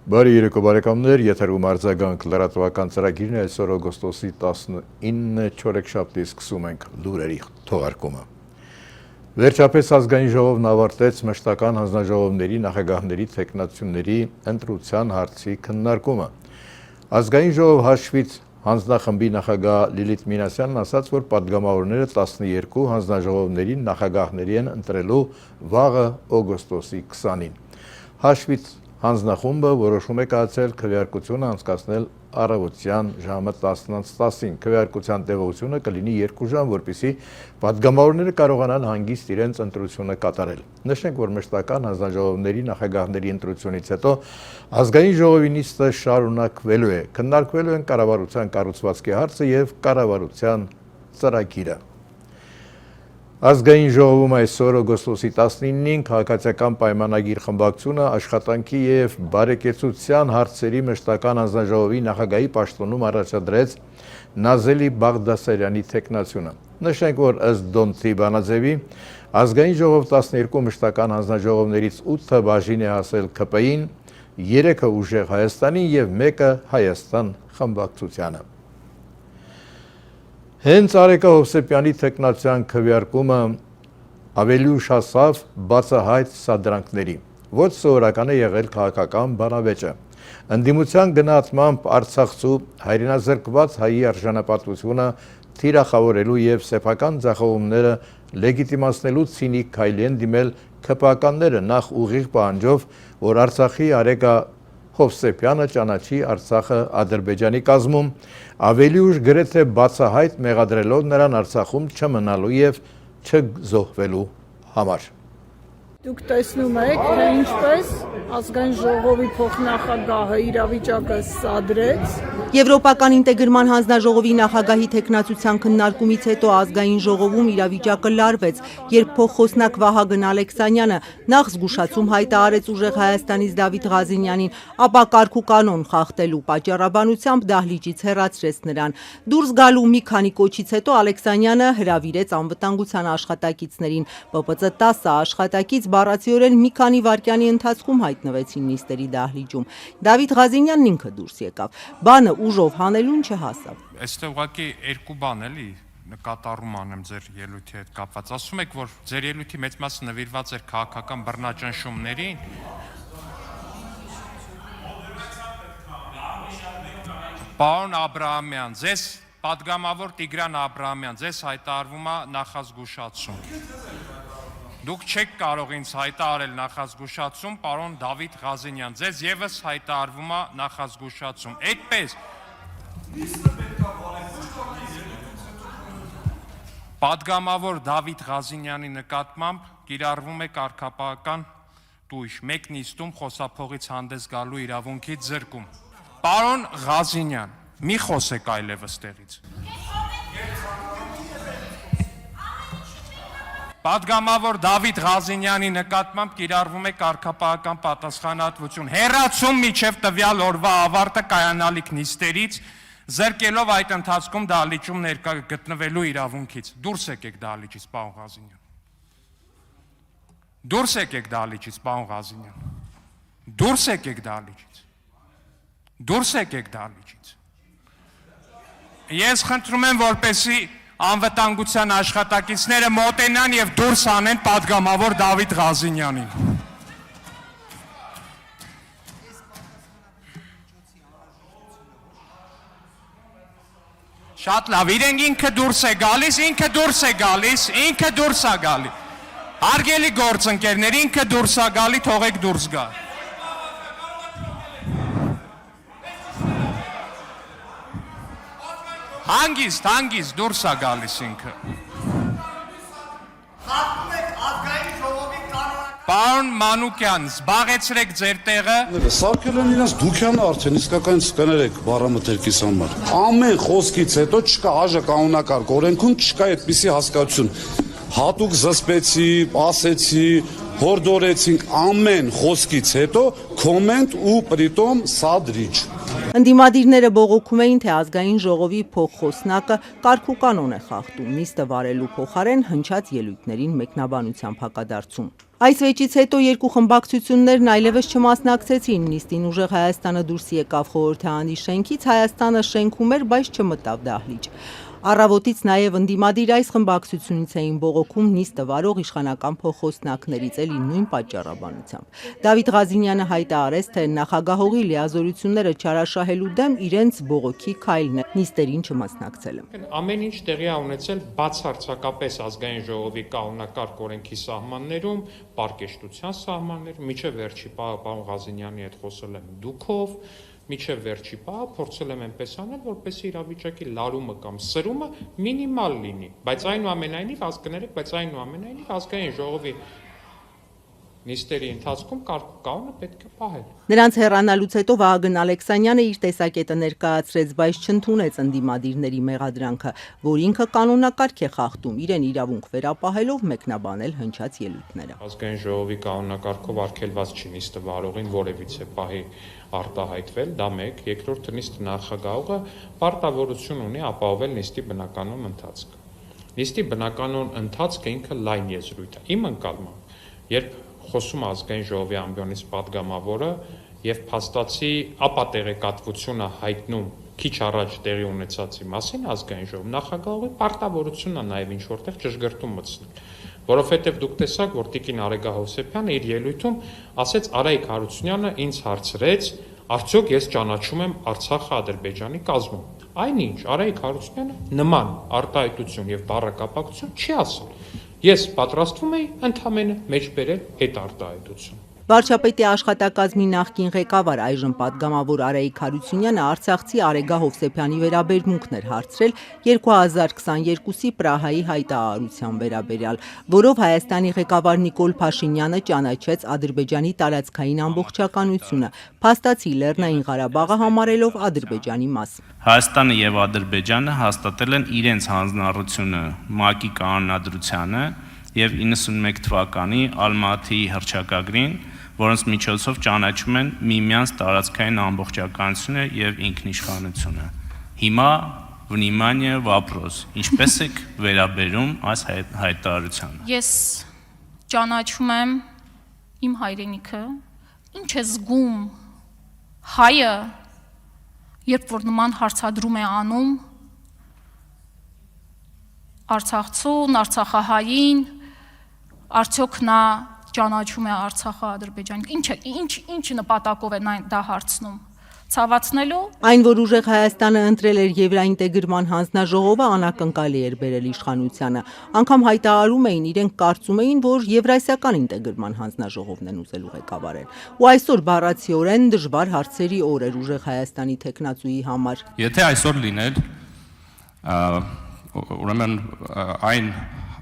Բարի երեկո բարեկամներ, եթերում արձագանք լրատվական ծրագիրն է, այսօր օգոստոսի 19 չորեքշաբթի սկսում ենք լուրերի թողարկումը։ Վերջապես ազգային ժողովն ավարտեց մշտական հանձնաժողովների նախագահների թեկնածությունների ընտրության հարցի քննարկումը։ Ազգային ժողով հաշվից հանձնախմբի նախագահ Լիլիթ Մինասյանն ասաց, որ պատգամավորները 12 հանձնաժողովների նախագահների են ընտրելու վաղը օգոստոսի 20-ին։ Հաշվից հանձնախումբը որոշում է կայացրել քվեարկությունը անցկացնել առավոտյան ժամը 10:10-ին։ Քվեարկության տևողությունը կլինի 2 ժամ, որպեսզի պատգամավորները կարողանան հանգիստ իրենց ընտրությունը կատարել։ Նշենք, որ մշտական հանձնաժողովների նախագահների ընտրությունից հետո ազգային ժողովի նիստը շարունակվելու է։ Քննարկվելու են կառավարության կառուցվածքի հարցը եւ կառավարության ծրագիրը։ Ազգային ժողովում այսօր օգոստոսի 19-ին քաղաքացիական պայմանագիր խմբակցությունը աշխատանքի եւ բարեկեցության հարցերի մշտական հանձնաժողովի նախագահի պաշտոնում առաջադրեց Նազելի Բաղդասարյանի թեկնածությունը։ Նշենք, որ ըստ Դոնթի Բանաձևի ազգային ժողով 12 մշտական հանձնաժողովներից 8-ը բաժին է հասել ՔՊ-ին, 3-ը ուժեղ Հայաստանին եւ 1-ը Հայաստան խմբակցությանը։ Հենց Արեգա Հովսեփյանի թեկնածության քվեարկումը ավելի ուշ հասավ բացահայտ սադրանքների։ Ոչ սովորական է եղել քաղաքական բանավեճը։ Ընդդիմության գնահատմամբ Արցախցու հայրենազրկված հայի արժանապատվությունը թիրախավորելու եւ սեփական ձախողումները լեգիտիմացնելու ցինիկ քայլի են դիմել ՔՊ-ականները նախ ուղիղ պահանջով, որ Արցախի Արեգա Հովսեփյանը ճանաչի Արցախը Ադրբեջանի կազմում, ավելի ուշ գրեթե բացահայտ մեղադրելով նրան Արցախում չմնալու եւ չզոհվելու համար։ Դուք տեսնում եք, թե ինչպես ազգային ժողովի փոխնախագահը իրավիճակը սադրեց։ Եվրոպական ինտեգրման հանձնաժողովի նախագահի թեկնածության քննարկումից հետո ազգային ժողովում իրավիճակը լարվեց, երբ փոխխոսնակ Վահագն Ալեքսանյանը նախ զգուշացում հայտարարեց ուժեղ Հայաստանից Դավիթ Ղազինյանին, ապա կարգ ու կանոն խախտելու պատճառաբանությամբ դահլիճից հեռացրեց նրան։ Դուրս գալու մի քանի կոչից հետո Ալեքսանյանը հրավիրեց անվտանգության աշխատակիցներին։ ՊՊԾ-10 աշխատակից բառացիորեն մի քանի վայրկյանի ընթացքում հայտնվեցին նիստերի դահլիճում։ Դավիթ Ղազինյանն ինքը դուրս եկավ։ Բանը ուժով հանելուն չհասավ։ Այստեղ ուղղակի երկու բան էլի նկատառում անեմ ձեր ելույթի հետ կապված։ Ասում եք, որ ձեր ելույթի մեծ մասը նվիրված էր քաղաքական բռնաճնշումներին։ Պարոն Աբրահամյան, ձեզ պատգամավոր Տիգրան Աբրահամյան, ձեզ հայտարարվում է նախազգուշացում։ Դուք չեք կարող ինձ հայտարարել նախազգուշացում, պարոն Դավիթ Ղազինյան, ձեզ եւս հայտարարվում է նախազգուշացում։ Այդպես պատգամավոր Դավիթ Ղազինյանի նկատմամբ կիրառվում է կարգապահական տույժ, մեկ նիստում խոսափողից հանդես գալու իրավունքից զրկում։ Պարոն Ղազինյան, մի խոսեք այլևս տեղից։ Պատգամավոր Դավիթ Ղազինյանի նկատմամբ կիրառվում է կարգապահական պատասխանատվություն, հեռացում միջև տվյալ օրվա ավարտը կայանալիք նիստերից, զրկելով այդ ընթացքում դահլիճում ներկա գտնվելու իրավունքից։ Դուրս եկեք դահլիճից, պարոն Ղազինյան։ Դուրս եկեք դահլիճից, պարոն Ղազինյան։ Դուրս եկեք դահլիճից։ Դուրս եկեք դահլիճից։ Ես խնդրում եմ, որպեսզի անվտանգության աշխատակիցները մոտենան եւ դուրս անեն պատգամավոր Դավիթ Ղազինյանին։ Շատ լավ, իրենք ինքը դուրս է գալիս, ինքը դուրս է գալիս, ինքը դուրս է գալի։ Հարգելի գործընկերներ, ինքը դուրս է գալի, թողեք դուրս գա։ Հանգիստ դուրս է գալիս ինքը։ Պարոն Մանուկյան, զբաղեցրեք ձեր տեղը։ Սարքել են իրենց դուքյանը արդեն իսկական կներեք բառամթերքիս համար։ Ամեն խոսքից հետո չկա ԱԺ կանոնակարգ օրենքում չկա այդպիսի հասկացություն։ Հատուկ զսպեցի, ասեցի, հորդորեցինք ամեն խոսքից հետո կոմենտ ու պրիտոմ սադրիչ։ Ընդդիմադիրները բողոքում էին, թե ազգային ժողովի փոխխոսնակը կարգ ու կանոն է խախտում, նիստը վարելու փոխարեն հնչած ելույթներին մեկնաբանությամբ հակադարձում։ Այս վեճից հետո երկու խմբակցություններն այլևս չմասնակցեցին նիստին, ուժեղ Հայաստանը դուրս եկավ խորհրդարանի շենքից, Հայաստանը շենքում էր, բայց չմտավ դահլիճ։ Առավոտից նաև ընդդիմադիր այս խմբակցությունից էին բողոքում նիստը վարող իշխանական փոխխոսնակներից էլի նույն պատճառաբանությամբ։ Դավիթ Ղազինյանը հայտարարեց, թե նախագահողի լիազորությունները չարաշահելու դեմ իրենց բողոքի քայլն է նիստերին չմասնակցելը։ Ամեն ինչ տեղի է ունեցել բացարձակապես ազգային ժողովի կանոնակարգ օրենքի սահմաններում, պարկեշտության սահմաններում, միջև վերջի պարոն Ղազինյանի հետ խոսել եմ դուքով, միջև վերջի պահ փորձել եմ այնպես անել, որպեսզի իրավիճակի լարումը կամ սրումը մինիմալ լինի, բայց այնուամենայնիվ ազգային ժողովի նիստերի ընթացքում կանոնը պետք է պահել։ Նրանց հեռանալուց հետո Վահագն Ալեքսանյանը իր տեսակետը ներկայացրեց, բայց չընդունեց ընդդիմադիրների մեղադրանքը, որ ինքը կանոնակարգ է խախտում, իրեն իրավունք վերապահելով մեկնաբանել հնչած ելույթները։ Ազգային ժողովի կանոնակարգով արգելված չի նիստը վարողին որևիցե պահի արտահայտվել, դա մեկ, երկրորդ նիստը նախագահողը պարտավորություն ունի ապահովել նիստի բնականոն ընթացքը։ Նիստի բնականոն ընթացքը ինքը լայն եզրույթ է։ Իմ ընկալմամբ, երբ խոսում ազգային ժողովի ամբիոնից падգամավորը եւ փաստացի ապատեղեկատվությունը հայտնում քիչ առաջ տեղի ունեցածի մասին ազգային ժողով նախագահողի պարտավորությունն է նաեւ ինչ որտեղ ճշգրտում մտցնել, որովհետեւ դուք տեսաք, որ տիկին Արեգա Հովսեփյանը իր ելույթում ասեց Արայիկ Հարությունյանը ինձ հարցրեց, արդյոք ես ճանաչում եմ Արցախը Ադրբեջանի կազմում։ Այնինչ Արայիկ Հարությունյանը նման արտահայտություն եւ բառակապակցություն չի ասել։ Ես պատրաստվում էի ընդհանրապես մեջբերել այդ արտահայտություն։ Վարչապետի աշխատակազմի նախկին ղեկավար այժմ падգամավոր Արայիկ Հարությունյանը արցախցի Արեգա Հովսեփյանի վերաբերմունքն էր հարցրել 2022-ի Պրահայի հայտարարության վերաբերյալ, որով Հայաստանի ղեկավար Նիկոլ Փաշինյանը ճանաչեց Ադրբեջանի տարածքային ամբողջականությունը, փաստացի Լեռնային Ղարաբաղը համարելով Ադրբեջանի մաս։ Հայաստանը եւ Ադրբեջանը հաստատել են իրենց հանձնառությունը ՄԱԿ-ի կանոնադրությանը եւ 91 թվականի Ալմատիի հռչակագրին, որոնց միջոցով ճանաչում են միմյանց տարածքային ամբողջականությունը եւ ինքնիշխանությունը։ Հիմա վնիմանիե վոպրոս, ինչպես եք վերաբերում այս հայտարարությանը։ Ես ճանաչում եմ իմ հայրենիքը, ինչ է զգում հայը, երբ որ նման հարցադրում է անում արցախցուն, արցախահային, արդյոք նա ճանաչում է Արցախը Ադրբեջանի։ Ինչ նպատակով է դա հարցնում։ Ցավացնելու։ Այն, որ ուժեղ Հայաստանը ընտրել էր Եվրաինտեգրման հանձնաժողովը, անակնկալի էր բերել իշխանությանը։ Անգամ հայտարարում էին, իրենք կարծում էին, որ Եվրասիական ինտեգրման հանձնաժողովն են ուզելու ղեկավարել։ Ու այսօր բառացիորեն դժվար հարցերի օր էր ուժեղ Հայաստանի տեխնացուի համար։ Եթե այսօր լիներ ուրեմն այն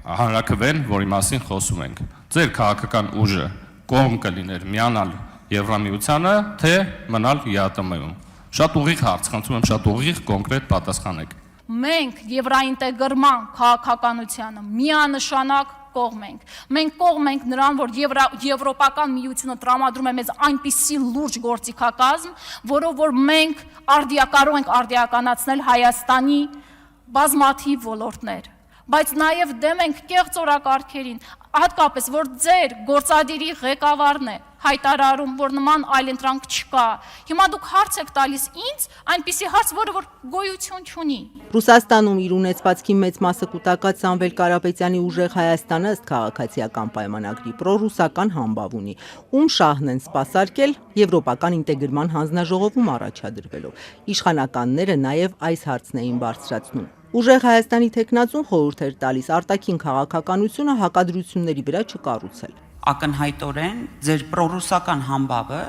հանրաքվեն, որի մասին խոսում ենք, ձեր քաղաքական ուժը կողմ կլիներ միանալ Եվրամիությանը, թե մնալ ԵԱՏՄ-ում։ Շատ ուղիղ հարց, խնդրում եմ շատ ուղիղ կոնկրետ պատասխանեք։ Մենք Եվրաինտեգրման քաղաքականությանը միանշանակ կողմ ենք։ Մենք կողմ ենք նրան, որ Եվրոպական միությունը տրամադրում է մեզ այնպիսի լուրջ գործիքակազմ, որով որ մենք կարող ենք արդիականացնել Հայաստանի բազմաթիվ ոլորտներ, բայց նաև դեմ ենք կեղծ օրակարգերին, հատկապես որ ձեր գործադիրի ղեկավարն է հայտարարում, որ նման այլընտրանք չկա։ Հիմա դուք հարց եք տալիս ինձ, այնպիսի հարց, որը որ գոյություն չունի։ Ռուսաստանում իր ունեցվածքի մեծ մասը կուտակած Սամվել Կարապետյանի ուժեղ Հայաստանը ըստ քաղաքացիական պայմանագրի պրոռուսական համբավ ունի, ում շահն են սպասարկել Եվրոպական ինտեգրման հանձնաժողովում առաջադրվելով։ Իշխանականները նաև այս հարցն էին բարձրացնում։ Ուժեղ Հայաստանի տեխնացուն խորհուրդ էր տալիս արտաքին քաղաքականությունը հակադրությունների վրա չկառուցել։ Ակնհայտորեն ձեր պրոռուսական համբավը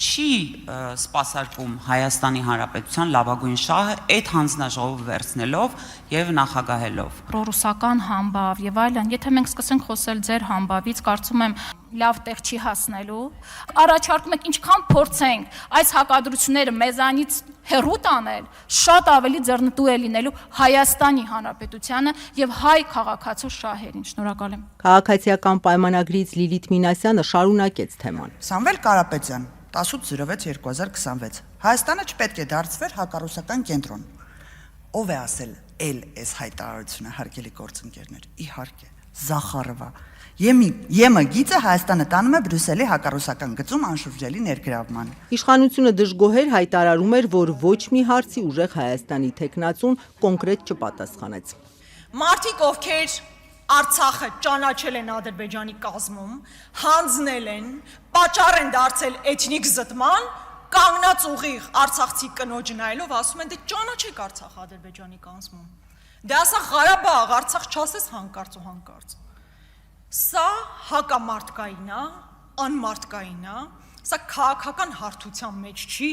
չի սպասարկում Հայաստանի Հանրապետության լավագույն շահը այդ հանձնաժողովը վերցնելով եւ նախագահելով։ Պրոռուսական համբավ եւ այլն, եթե մենք սկսենք խոսել ձեր համբավից, կարծում եմ լավ տեղ չի հասնելու։ Առաջարկում եք ինչքան փորձենք այս հակադրությունները մեզանից հեռու տանել, շատ ավելի ձեռնտու է լինելու Հայաստանի Հանրապետությանը եւ հայ քաղաքացու շահերին։ Շնորհակալ եմ։ Քաղաքացիական պայմանագրից Լիլիթ Մինասյանը շարունակեց թեման։ Սամվել Կարապետյան 1806-2026 Հայաստանը չպետք է դարձվեր հակառուսական կենտրոն։ Ով է ասել էլ այս հայտարարությունը, հարգելի գործընկերներ, իհարկե, Զախարովա։ Եմը գիծը Հայաստանը տանում է Բրյուսելի հակառուսական գծում անշրջելի ներգրավման։ Իշխանությունը դժգոհեր հայտարարում էր, որ ոչ մի հարցի ուժեղ Հայաստանի թեկնածուն կոնկրետ չպատասխանեց։ Մարդիկ, ովքեր Արցախը ճանաչել են Ադրբեջանի կազմում, հանձնել են, պատճառ են դարձել էթնիկ զտման, կանգնած ուղիղ արցախցի կնոջ նայելով ասում են, դե ճանաչեք Արցախ Ադրբեջանի կազմում։ Դե ասա Ղարաբաղ, Արցախ չասես հանկարծ ու հանկարծ։ Սա հակամարտկային է, անմարտկային է, սա քաղաքական հարթության մեջ չի,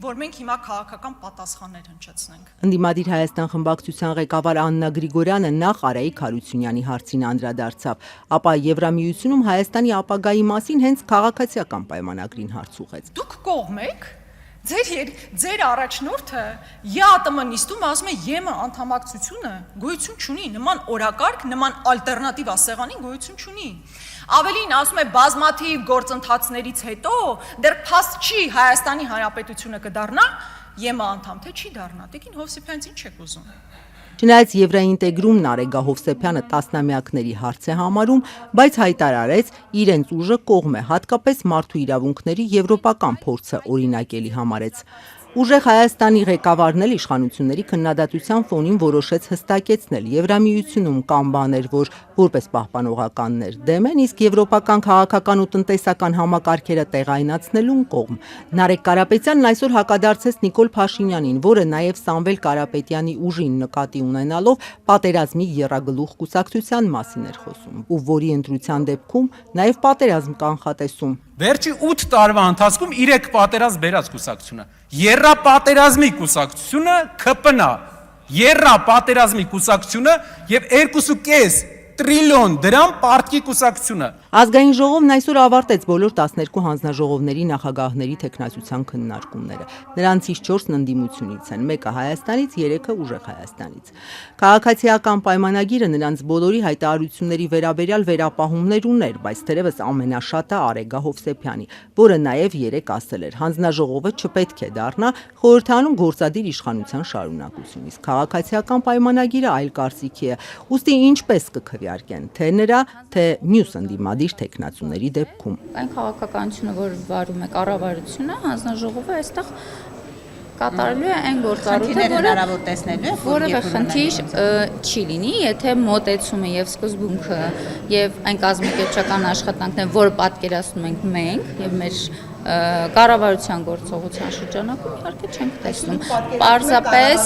որ մենք հիմա քաղաքական պատասխաններ հնչեցնենք։ Ընդդիմադիր Հայաստան խմբակցության ղեկավար Աննա Գրիգորյանը նախ Արայիկ Հարությունյանի հարցին անդրադարձավ, ապա Եվրամիությունում Հայաստանի ապագայի մասին հենց քաղաքացիական պայմանագրին հարց ուղղեց։ Դուք կողմ եք, ձեր առաջնորդը ԵԱՏՄ նիստում ասում է ԵՄ անդամակցությունը գոյություն չունի, նման օրակարգ, նման ալտերնատիվ ասեղանի գոյություն չունի։ Ավելին ասում է բազմաթիվ գործընթացներից հետո դեռ փաստ չի Հայաստանի Հանրապետությունը կդառնա ԵՄ անդամ, թե չի դառնա։ Տիկին Հովսեփյանից ինչ եք ուզում։ Չնայած Եվրաինտեգրումն Արեգա Հովսեփյանը տասնամյակների հարց է համարում, բայց հայտարարեց իրենց ուժը կողմ է, հատկապես մարդու իրավունքների եվրոպական փորձը օրինակելի համարեց։ Ուժեղ Հայաստանի ղեկավարն էլ իշխանությունների քննադատության ֆոնին որոշեց հստակեցնել Եվրամիությունում կան բաներ, որ որպես պահպանողականներ դեմ են, իսկ եվրոպական քաղաքական ու տնտեսական համակարգերը տեղայնացնելուն կողմ։ Նարեկ Կարապետյանն այսօր հակադարձեց Նիկոլ Փաշինյանին, որը նաև Սամվել Կարապետյանի ուժին նկատի ունենալով պատերազմի եռագլուխ կուսակցության մասին էր խոսում, ու որի ընտրության դեպքում նաև պատերազմ կանխատեսում։ Վերջի 8 տարվա ընթացքում 3 պատերազմ բերած կուսակցությունը։ Եռապատերազմի կուսակցությունը ԿՊՆ-ը, եռապատերազմի կուսակցությունը եւ 2.5 տրիլիոն դրամ պարտքի կուսակցությունը։ Ազգային ժողովն այսօր ավարտեց բոլոր 12 հանձնաժողովների նախագահների թեկնածության քննարկումները։ Նրանցից 4-ն ընդդիմությունից են, մեկը Հայաստանից, 3-ը ուժեղ Հայաստանից։ Քաղաքացիական պայմանագիրը նրանց բոլորի հայտարարությունների վերաբերյալ վերապահումներ ուներ, բայց թերևս ամենաշատը Արեգա Հովսեփյանի, որը նաև 3 ասել էր. հանձնաժողովը չպետք է դառնա խորհրդանում գործադիր իշխանության շարունակություն, իսկ քաղաքացիական պայմանագիրը այլ կարծիքի է։ Ուստի ինչպես կքվեարկեն թե նրա, թե մյուս ընդդիմադիր թեկնածուների դեպքում։ Այն քաղաքականությունը, որ վարում է կառավարությունը, հանձնաժողովը այստեղ կատարելու է այն գործառույթը, որևէ խնդիր չի լինի, եթե մոտեցումը եւ սկզբունքը եւ այն կազմակերպչական աշխատանքն է, որը պատկերացնում ենք մենք եւ մեր կառավարության գործողության շրջանակում իհարկե չենք տեսնում։ Պարզապես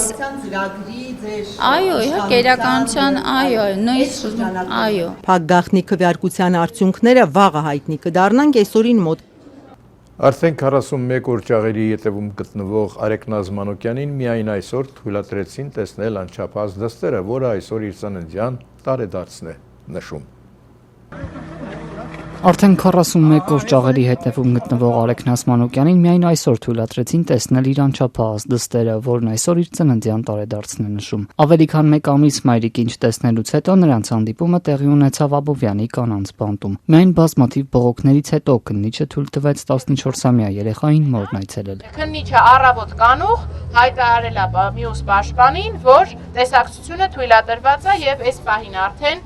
այո, իհարկե իրականության, այո, նույն այո։ Փակ գաղտնի քվեարկության արդյունքները վաղը հայտնի կդառնան կեսօրին մոտ։ Արդեն 41 օր ճաղերի ետևում գտնվող Արեգ Նազմանոկյանին միայն այսօր թույլատրեցին տեսնել անչափահաս դստերը, որը այսօր իր ծննդյան տարեդարձն է նշում։ Արդեն 41 օր ճաղերի հետևում գտնվող Արեգ Նազմանոկյանին միայն այսօր թույլատրեցին տեսնել իր անչափահաս դստերը, որն այսօր իր ծննդյան տարեդարձն է նշում։ Ավելի քան 1 ամիս մայրիկին չտեսնելուց հետո նրանց հանդիպումը տեղի ունեցավ Աբովյանի կանանց բանտում։ Միայն բազմաթիվ բողոքներից հետո քննիչը թույլ տվեց 14-ամյա երեխային մորն այցելել։ Քննիչը առավոտ կանուխ հայտարարել է մյուս պաշտպանին, որ տեսակցությունը թույլատրված է եւ այս պահին արդեն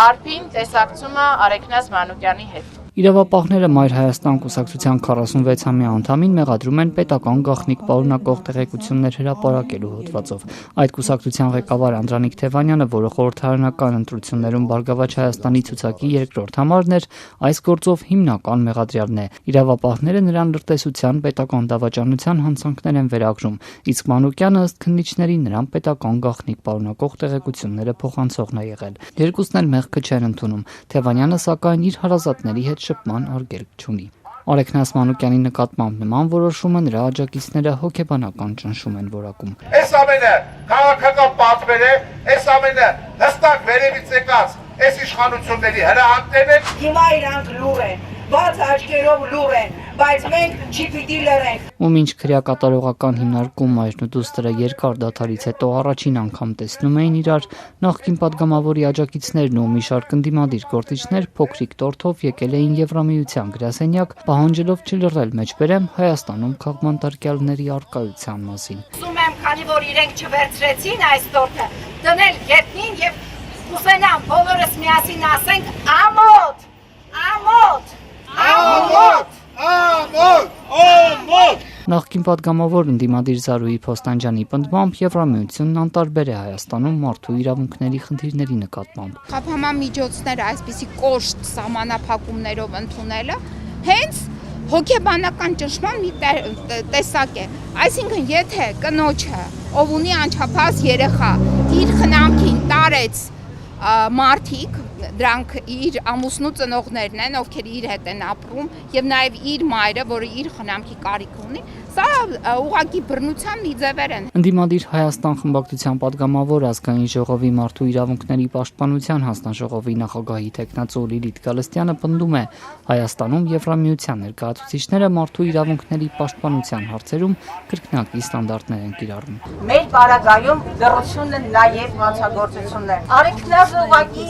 Արփին տեսակցում է Արեգ Նազմանոկյանի հետ։ Իրավապահները Մայր Հայաստան կուսակցության 46-ամյա անդամին մեղադրում են պետական գաղտնիք պարունակող տեղեկություններ հրապարակելու հոդվածով։ Այդ կուսակցության ղեկավար Անդրանիկ Թևանյանը, որը խորհրդարանական ընտրություններում Բարգավաճ Հայաստանի ցուցակի երկրորդ համարն էր, այս գործով հիմնական մեղադրյալն է։ Իրավապահները նրան լրտեսության պետական դավաճանության հանցանքներ են վերագրում, իսկ Մանուկյանը ըստ քննիչների նրան պետական գաղտնիք պարունակող տեղեկությունները փոխանցողն է եղել։ Երկուսն էլ մեղքը չեն ընդունում։ Թևանյանը սակայն իր հարազատների հետ շփման արգելք չունի։ Արեգ Նազմանոկյանի նկատմամբ նման որոշումը նրա աջակիցները հոգեբանական ճնշում են որակում։ Այս ամենը քաղաքական պատվեր է, այս ամենը հստակ վերևից եկած այս իշխանությունների հրահանգներն են։ Հիմա իրանք լուր են, բաց աչքերով լուր են, բայց մենք չպիտի լռենք։ Ու մինչ քրեակատարողական հիմնարկում մայրն ու դուստրը երկար դադարից հետո առաջին անգամ տեսնում էին իրար, նախկին падգամավորի աջակիցներն ու մի շարք ընդդիմադիր գործիչներ փոքրիկ տորթով եկել էին Եվրամիության գրասենյակ, պահանջելով չլռել մեջբերեմ Հայաստանում քաղաքմանդարկյալների առկայության մասին։ Ուզում եմ, քանի որ իրենք չվերցրեցին այս տորթը, դնել գետնին եւ ուզենամ բոլորս միասին ասենք ամոթ, ամոթ, ամոթ, ամոթ, ամոթ։ Նախկին падգամավոր ընդդիմադիր Զարուհի Փոստանջյանի պնդմամբ Եվրամիությունն անտարբեր է Հայաստանում մարդու իրավունքների խնդիրների նկատմամբ։ Խափանման միջոցները այսպիսի կոշտ սահմանափակումներով ընդունելը հենց հոգեբանական ճնշման մի տեսակ է։ Այսինքն, եթե կնոջը, ով ունի անչափահաս երեխա, իր խնամքին տարեց մարդիկ, դրանք իր ամուսնու ծնողներն են, ովքեր իր հետ են ապրում, եւ նաեւ իր մայրը, որը իր խնամքի կարիք ունի, սա ուղղակի բռնության մի ձևեր են։ Ընդդիմադիր Հայաստան խմբակցության падգամավոր ազգային ժողովի մարդու իրավունքների պաշտպանության հանձնաժողովի նախագահի տեխնացու Լիլիթ Գալստյանը պնդում է, Հայաստանում Եվրամիության ներկայացուցիչները մարդու իրավունքների պաշտպանության հարցերում կրկնակի ստանդարտներ են կիրառում։ Մեր բարագայում լռությունն է նաեւ հանցագործություններ։ Արիքնազը ուղղակի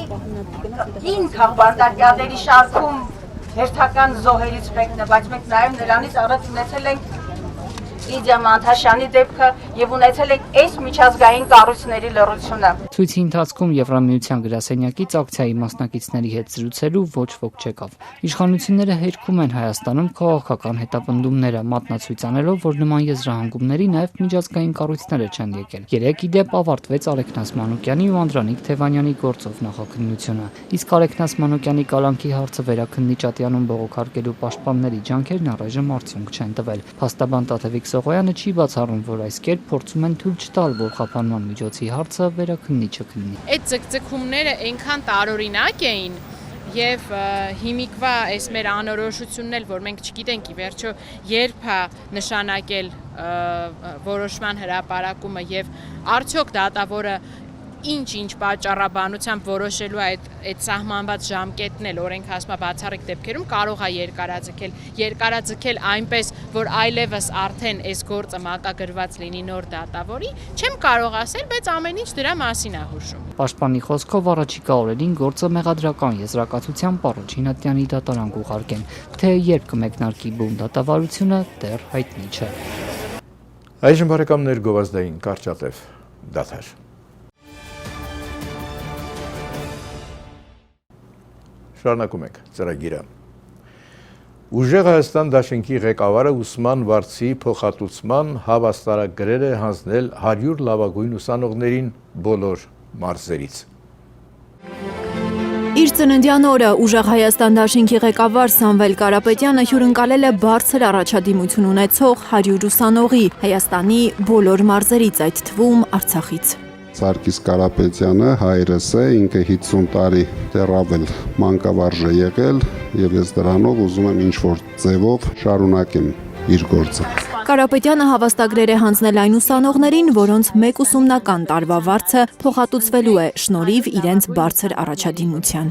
ին քաղաքմանդարկյալների շարքում հերթական զոհերից մեկն է, բայց մենք նաև նրանից առաջ ունեցել ենք Լիդիա Մանթաշյանի դեպքը եւ ունեցել ենք այս միջազգային կառույցների լռությունը։ Ցույցի ընթացքում Եվրամիության գրասենյակից ակցիայի մասնակիցների հետ զրուցելու ոչ ոք չեկավ։ Իշխանությունները հերքում են Հայաստանում քաղաքական հետապնդումները, մատնացույց անելով, որ նման եզրահանգումների նաև միջազգային կառույցները չեն եկել։ Երեկ ի դեպ ավարտվեց Ալեքնաս Մանուկյանի ու Անդրանիկ Թևանյանի գործով նախաքննությունը։ Իսկ Ալեքնաս Մանուկյանի կալանքի հարցը վերաքննիչ ատյանում բողոքարկելու պաշտպանների ջանքերն առայժմ արդյունք չեն տվել։ Փաստաբան Տաթևիկ Սողոյանը չի բացառում, որ այս կերպ փորձում են թույլ չտալ, որ խափանման միջոցի հարցը վերաքննիչը քննի։ Այդ ցկցկումները այնքան տարօրինակ էին եւ հիմիկվա այս մեր անորոշությունն էլ, որ մենք չգիտենք ի վերջո երբ է նշանակել որոշման հրապարակումը եւ արդյոք դատավորը ինչ պատճառաբանությամբ որոշելու այդ սահմանված ժամկետն էլ օրենք ասма բացառիկ դեպքերում կարող է երկարաձգել այնպես, որ այլևս արդեն այս գործը մակագրված լինի նոր դատավորի, չեմ կարող ասել, բայց ամեն ինչ դրա մասին է հուշում։ Պաշտպանի խոսքով առաջիկա օրերին գործը մեղադրական եզրակացությամբ առաջին ատյանի դատարան կուղարկեն, թե երբ կմեկնարկի բուն դատավարությունը դեռ հայտնի չէ։ Այժմ բարեկամներ գովազդային կարճատև դադար։ Շարունակում ենք ծրագիրը։ Ուժեղ Հայաստան դաշինքի ղեկավարը ուսման վարձի փոխհատուցման հավաստարագրեր է հանձնել 100 լավագույն ուսանողներին բոլոր մարզերից։ Իր ծննդյան օրը Ուժեղ Հայաստան դաշինքի ղեկավար Սամվել Կարապետյանը հյուրընկալել է բարձր առաջադիմություն ունեցող 100 ուսանողի Հայաստանի բոլոր մարզերից, այդ թվում Արցախից։ Սարգիս Կարապետյանը հայրս է, ինքը 50 տարի դեռավել մանկավարժ է եղել եւ ես դրանով ուզում եմ ինչ-որ ձևով շարունակեմ իր գործը։ Կարապետյանը հավաստագրեր է հանձնել այն ուսանողներին, որոնց մեկ ուսումնական տարվա վարձը փոխհատուցվելու է շնորհիվ իրենց բարձր առաջադիմության։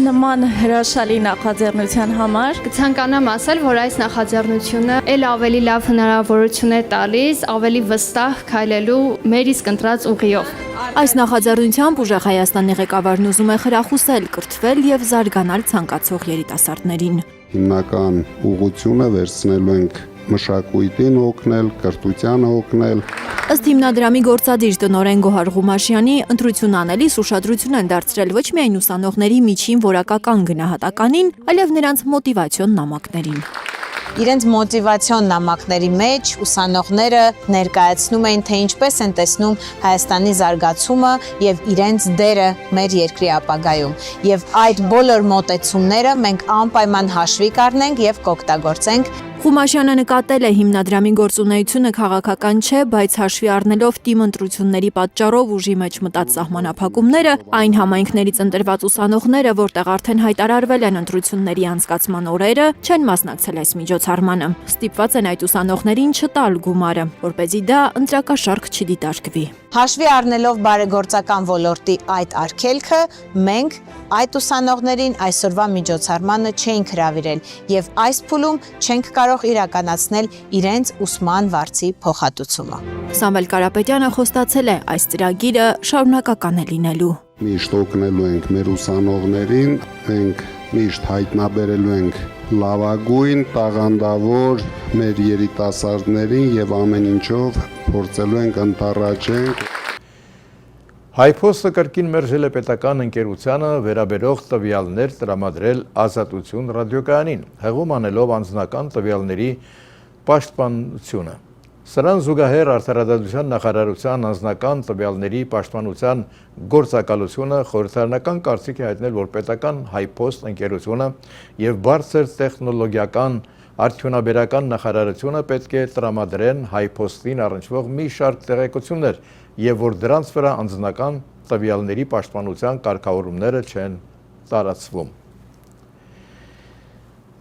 Նման հրաշալի նախաձեռնության համար կցանկանամ ասել, որ այս նախաձեռնությունը ել ավելի լավ հնարավորություն է տալիս ավելի վստահ քայլելու մեր իսկ ընտրած ուղիով։ Այս նախաձեռնությամբ Ուժեղ Հայաստանի ղեկավարն ուզում է խրախուսել, կրթվել եւ զարգանալ ցանկացող երիտասարդներին։ Հիմնական ուղղությունը վերցնելու ենք մշակույթին օգնել, կրթությանը օգնել։ Ըստ հիմնադրամի գործադիր տնօրեն Գոհար Ղումաշյանի, ընտրություն անելիս ուշադրություն են դարձրել ոչ միայն ուսանողների միջին որակական գնահատականին, այլև նրանց մոտիվացիոն նամակներին։ Իրենց մոտիվացիոն նամակների մեջ ուսանողները ներկայացնում էին, թե ինչպես են տեսնում Հայաստանի զարգացումը եւ իրենց դերը մեր երկրի ապագայում։ Եվ այդ բոլոր մոտեցումները մենք անպայման հաշվի կառնենք եւ կօգտագործենք։ Ղումաշյանը նկատել է հիմնադրամի գործունեությունը քաղաքական չէ, բայց հաշվի առնելով թիմ ընտրությունների պատճառով ուժի մեջ մտած սահմանափակումները, այն համայնքներից ընտրված ուսանողները, որտեղ արդեն հայտարարվել են ընտրությունների անցկացման օրերը, չեն մասնակցել այս միջոցառմանը։ Ստիպված են այդ ուսանողներին չտալ գումարը, որպեսզի դա ընտրակաշարք չդիտարկվի։ Հաշվի առնելով բարեգործական ոլորտի այդ արգելքը, մենք այդ ուսանողներին այսօրվա միջոցառմանը չենք հրավիրել եւ այս փուլում չենք կարող իրականացնել իրենց ուսման վարձի փոխհատուցումը։ Սամվել Կարապետյանը խոստացել է այս ծրագիրը շարունակական է լինելու։ Միշտ օգնելու ենք մեր ուսանողներին, մենք միշտ հայտնաբերելու ենք լավագույն, տաղանդավոր մեր երիտասարդներին եւ ամեն ինչով փորձելու ենք ընտառաջենք։ Հայփոստը կրկին մերժել է պետական ընկերությանը վերաբերող տվյալներ տրամադրել Ազատություն ռադիոկայանին, հղում անելով անձնական տվյալների պաշտպանությունը։ Սրան զուգահեռ Արդարադատության նախարարության անձնական տվյալների պաշտպանության գործակալությունը խորհրդարանական կարծիք է հայտնել, որ պետական Հայփոստ ընկերությունը եւ բարձր տեխնոլոգիական արդյունաբերական նախարարությունը պետք է տրամադրեն Հայփոստին առնչվող մի շարք տեղեկություններ եւ որ դրանց վրա անձնական տվյալների պաշտպանության կարգավորումները չեն տարածվում։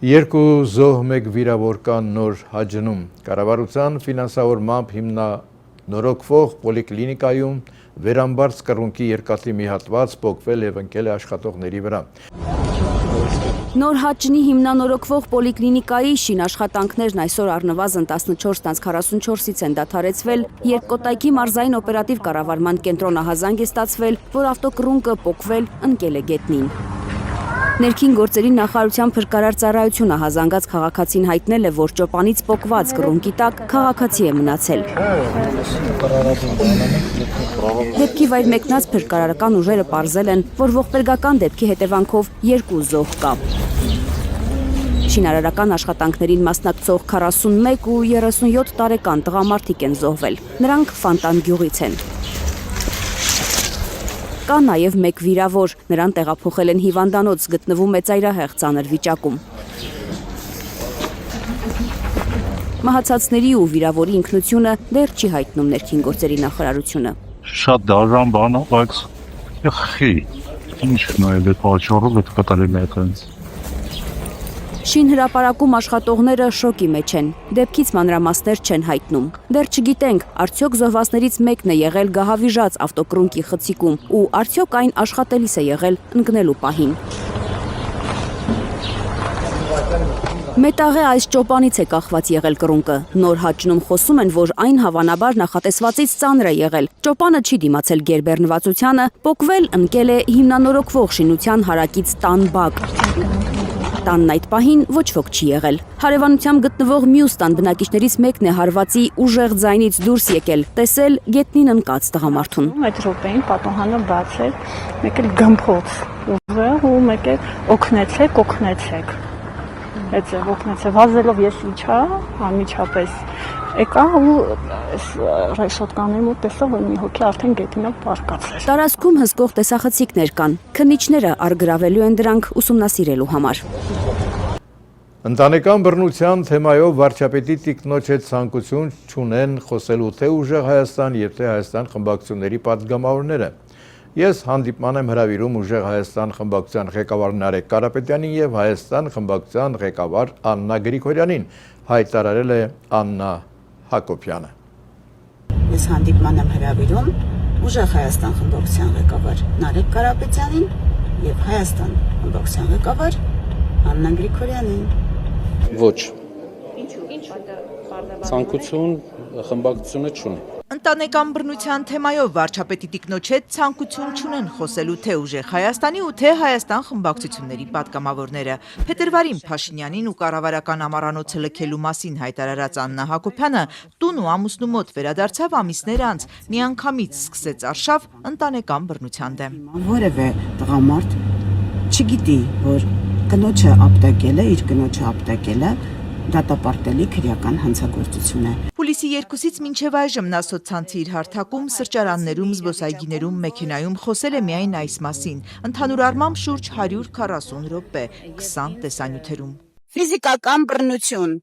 Երկու զոհ մեկ վիրավոր կան Նոր Հաջնում կառավարության ֆինանսավորմամբ հիմնանորոգվող պոլիկլինիկայում վերամբարձ կռունկի երկաթի մի հատված պոկվել եւ ընկել է աշխատողների վրա։ Նոր Հաջնի հիմնանորոգվող պոլիկլինիկայի շին աշխատանքներն այսօր առնվազն 14:44-ից են դադարեցվել, երբ Կոտայքի մարզային օպերատիվ կառավարման կենտրոնահազանգ է ստացվել, որ ավտոկռունկը պոկվել ընկել է գետնին։ Ներքին գործերի նախարարության փրկարար ծառայությունը հազանգած քաղաքացին հայտնել է, որ ճոպանից պոկված կռունկի տակ քաղաքացի է մնացել։ Դեպքի վայր մեկնած փրկարարական ուժերը պարզել են, որ ողբերգական դեպքի հետևանքով 2 զոհ կա։ Շինարարական աշխատանքներին մասնակցող 41 ու 37 տարեկան տղամարդիկ են զոհվել։ Նրանք Ֆանտան գյուղից են։ Կա նաև մեկ վիրավոր, նրան տեղափոխել են հիվանդանոց, գտնվում է ծայրահեղ ծանր վիճակում։ Մահացածների ու վիրավորի ինքնությունը դեռ չի հայտնում ներքին գործերի նախարարությունը։ Շատ դաժան բան է, բայց խի, ինչն է այդ պատճառով այդ կատարել է այդպես։ Շին հրապարակում աշխատողները շոկի մեջ են, դեպքից մանրամասներ չեն հայտնում։ Դեռ չգիտենք, արդյոք զոհվածներից մեկն է եղել գահավիժած ավտոկռունկի խցիկում ու արդյոք այն աշխատելիս է եղել ընկնելու պահին։ Մետաղե այս ճոպանից է կախված եղել կռունկը։ Նոր Հաջնում խոսում են, որ այն հավանաբար նախատեսվածից ծանր է եղել։ Ճոպանը չի դիմացել գերբեռնվածությանը, պոկվել ընկել է հիմնանորոգվող շինության հարակից տան բակ։ Տանն այդ պահին ոչ ոք չի եղել։ Հարևանությամբ գտնվող մյուս տան բնակիչներից մեկն է հարվածի ուժեղ ձայնից դուրս եկել, տեսել գետնին ընկած տղամարդուն։ Այդ րոպեին պատոհանը բաց էր, մեկ էլ գմփոց ուժեղ ու մեկ էլ օգնեցեք։ Այդ օգնեցեք, վազելով ես իջա, անմիջապես եկա ու ռեշոտկանի մոտ տեսա, որ մի հոգի արդեն գետնին պառկած էր։ Տարածքում հսկող տեսախցիկներ կան։ Քննիչները առգրավելու են դրանք ուսումնասիրելու համար։ Ընտանեկան բռնության թեմայով վարչապետի տիկնոջ հետ ցանկություն չունեն խոսելու թե ուժեղ Հայաստան եւ թե Հայաստան խմբակցությունների պատգամավորները։ Ես հանդիպման եմ հրավիրում ուժեղ Հայաստան խմբակցության ղեկավար Նարեկ Կարապետյանին եւ Հայաստան խմբակցության ղեկավար Աննա Գրիգորյանին, հայտարարել է Աննա Հակոբյանը։ Ես հանդիպման եմ հրավիրում ուժեղ Հայաստան խմբակցության ղեկավար Նարեկ Կարապետյանին եւ Հայաստան խմբակցության ղեկավար Աննա Գրիգորյանին։ Ոչ։ Ցանկություն խմբակցությունը չունի։ Ընտանեկան բռնության թեմայով վարչապետի տիկնոջ հետ ցանկություն չունեն խոսելու թե ուժեղ Հայաստանի ու թե Հայաստան խմբակցությունների պատգամավորները։ Փետրվարին Փաշինյանին ու կառավարական ամառանոցը լքելու մասին հայտարարած Աննա Հակոբյանը տուն ու ամուսնու մոտ վերադարձավ ամիսներ անց, միանգամից սկսեց արշավ ընտանեկան բռնության դեմ։ Որևէ տղամարդ չգիտի, որ կնոջը ապտակել է, իր կնոջը ապտակել է, դատապարտելի քրեական հանցագործություն է։ Հուլիսի 2-ից մինչև այժմ նա սոցցանցի իր հարթակում, սրճարաններում, զբոսայգիներում, մեքենայում խոսել է միայն այս մասին։ Ընդհանուր առմամբ շուրջ 140 րոպե, 20 տեսանյութերում։ Ֆիզիկական բռնություն,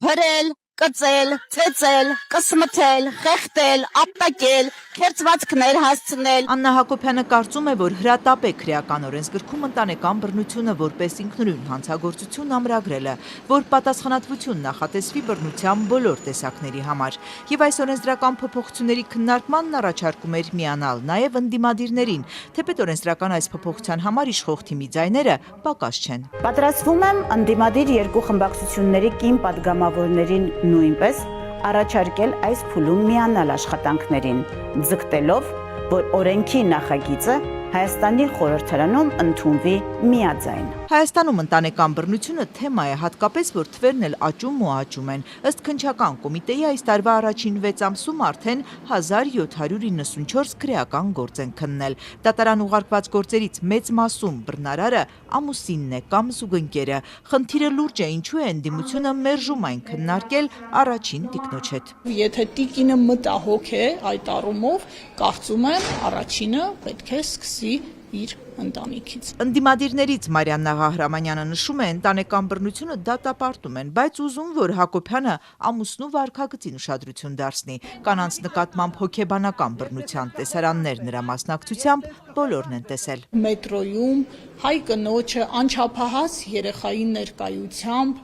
փրել, կծել, ցեցել, կսմթել, խեղդել, ապտակել, քերծվածքներ հասցնել։ Աննա Հակոբյանը կարծում է, որ հրատապ է քրեական օրենսգրքում ընտանեկան բռնությունը որպես ինքնուրույն հանցագործություն ամրագրելը, որ պատասխանատվություն նախատեսվի բռնության բոլոր տեսակների համար։ Եվ այս օրենսդրական փոփոխությունների քննարկմանն առաջարկում էր միանալ նաև ընդդիմադիրներին, թեպետ օրենսդրական այս փոփոխության համար իշխող թիմի ձայները պակաս չեն։ Պատրաստվում եմ ընդդիմադիր երկու խմբակցությունների կին падգամավորներին նույնպես առաջարկել այս փուլում միանալ աշխատանքներին, ձգտելով, որ օրենքի նախագիծը Հայաստանի խորհրդարանում ընդունվի միաձայն։ Հայաստանում ընտանեկան բռնությունը թեմա է, հատկապես որ թվերն էլ աճում ու աճում են։ Ըստ քննչական կոմիտեի այս տարվա առաջին 6 ամսում արդեն 1794 քրեական գործ են քննել։ Դատարան ուղարկված գործերից մեծ մասում բռնարարը ամուսինն է կամ զուգընկերը։ Խնդիրը լուրջ է, ինչու է ընդդիմությունը մերժում այն քննարկել առաջին տիկնոջ հետ։ Եթե տիկինը մտահոգ է այդ առումով, կարծում եմ առաջինը պետք է սկսի իր ընտանիքից։ Ընդդիմադիրներից Մարիաննա Ղահրամանյանը նշում է, ընտանեկան բռնությունը դատապարտում են, բայց ուզում, որ Հակոբյանը ամուսնու վարքագծին ուշադրություն դարձնի։ Կանանց նկատմամբ հոգեբանական բռնության տեսարաններ նրա մասնակցությամբ բոլորն են տեսել։ Մետրոյում հայ կնոջը անչափահաս երեխայի ներկայությամբ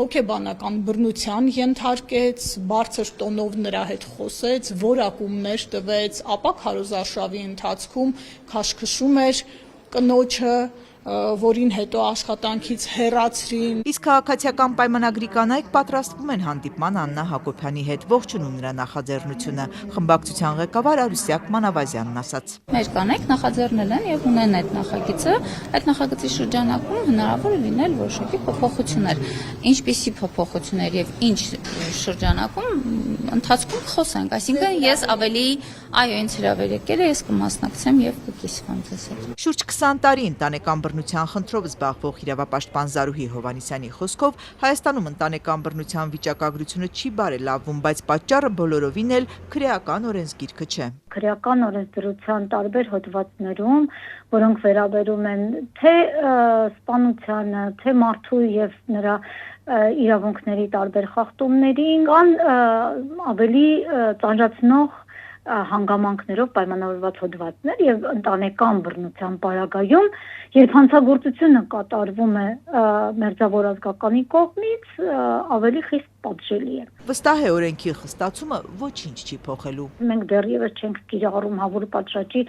հոգեբանական բռնության ենթարկեց, բարձր տոնով նրա հետ խոսեց, որակումներ տվեց, ապա քարոզարշավի ընթացքում քաշքշում էր կնոջը, որին հետո աշխատանքից հեռացրին։ Իսկ քաղաքացիական պայմանագրի կանայք պատրաստվում են հանդիպման Աննա Հակոբյանի հետ, ողջունում նրա նախաձեռնությունը։ Խմբակցության ղեկավար Արուսյակ Մանավազյանն ասաց. Մեր կանայք նախաձեռնել են եւ ունեն այդ նախագիծը, այդ նախագծի շրջանակում հնարավոր է լինել որոշակի փոփոխություններ։ Ինչպիսի փոփոխություններ եւ ինչ շրջանակում ընթացքում խոսենք, այսինքն ես ավելի ինձ հրավեր եկել է, ես կմասնակցեմ եւ կկիսվեմ ձեզ հետ։ Շուրջ 20 տարի ընտանեկան բռնության խնդրով զբաղվող իրավապաշտպան Զարուհի Հովհաննիսյանի խոսքով Հայաստանում ընտանեկան բռնության վիճակագրությունը չի բարելավվում, բայց պատճառը բոլորովին էլ քրեական օրենսգիրքը չէ։ Քրեական օրենսդրության տարբեր հոդվածներում, որոնք վերաբերում են թե սպանությանը, թե մարդու եւ նրա իրավունքների տարբեր խախտումներին, կան ավելի ծանրացնող հանգամանքներով պայմանավորված հոդվածներ եւ ընտանեկան բռնության պարագայում, երբ հանցագործությունը կատարվում է մերձավոր ազգականի կողմից, ավելի խիստ պատժելի է։ Վստահ է օրենքի խստացումը ոչինչ չի փոխելու։ Մենք դեռևս չենք կիրառում հավուր պատշաճի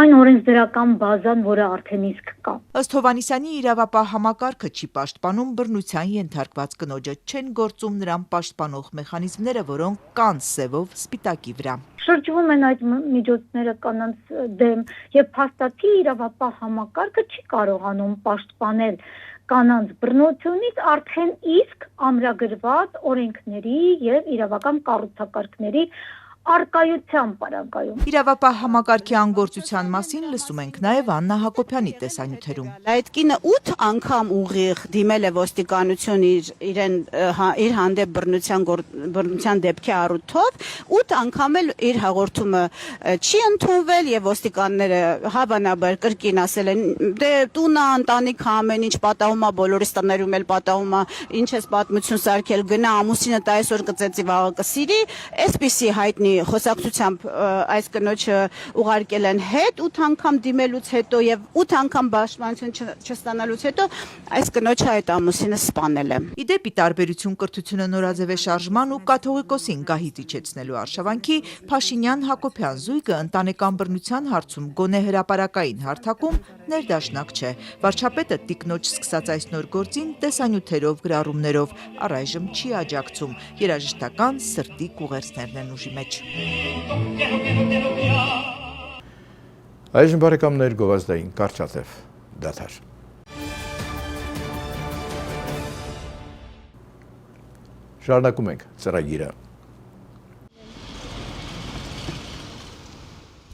այն օրենսդրական բազան, որը արդեն իսկ կա։ Ըստ Հովհաննիսյանի իրավապահ համակարգը չի պաշտպանում բռնության ենթարկված կնոջը, չեն գործում նրան պաշտպանող մեխանիզմները, որոնք կան սևով սպիտակի վրա։ Շրջվում են այդ միջոցները կանանց դեմ եւ փաստացի իրավապահ համակարգը չի կարողանում պաշտպանել կանանց բռնությունից արդեն իսկ ամրագրված օրենքների եւ իրավական կառուցակարգների արկայության պարագայում։ Իրավապահ համակարգի անգործության մասին լսում ենք նաև Աննա Հակոբյանի տեսանյութերում։ Այդ կինը 8 անգամ ուղիղ դիմել է ոստիկանություն իր հանդեպ բռնության դեպքի առիթով, 8 անգամ էլ իր հաղորդումը չի ընդունվել եւ ոստիկանները հավանաբար կրկին ասել են դե տունը ընտանիքը ամեն ինչ պատահում է, բոլորիս տներում էլ պատահում է, ինչ ես պատմություն սարքել, գնա ամուսինը այսօր կծեծի վաղը կսիրի, այսպիսի հայտնի խոսակցությամբ այս կնոջը ուղարկել են հետ 8 անգամ դիմելուց հետո եւ 8 անգամ պաշտպանություն չստանալուց հետո այս կնոջը այդ ամուսինը սպանել է։ Իդեպի տարբերություն կրթությունը նորաձև է շարժման ու կաթողիկոսին գահից իջեցնելու արշավանքի Փաշինյան-Հակոբյան զույգը ընտանեկան բռնության հարցում գոնե հրապարակային հարթակում ներդաշնակ չէ։ Վարչապետը տիկնոջ սկսած այս նոր գործին տեսանյութերով գրառումներով առայժմ չի աջակցում։ Երաժշտական սրտի կուղերձներն են ուժի մեջ։ Այժմ բարեկամներ գովազդային կարճատև դադար։ Շարունակում ենք ծրագիրը։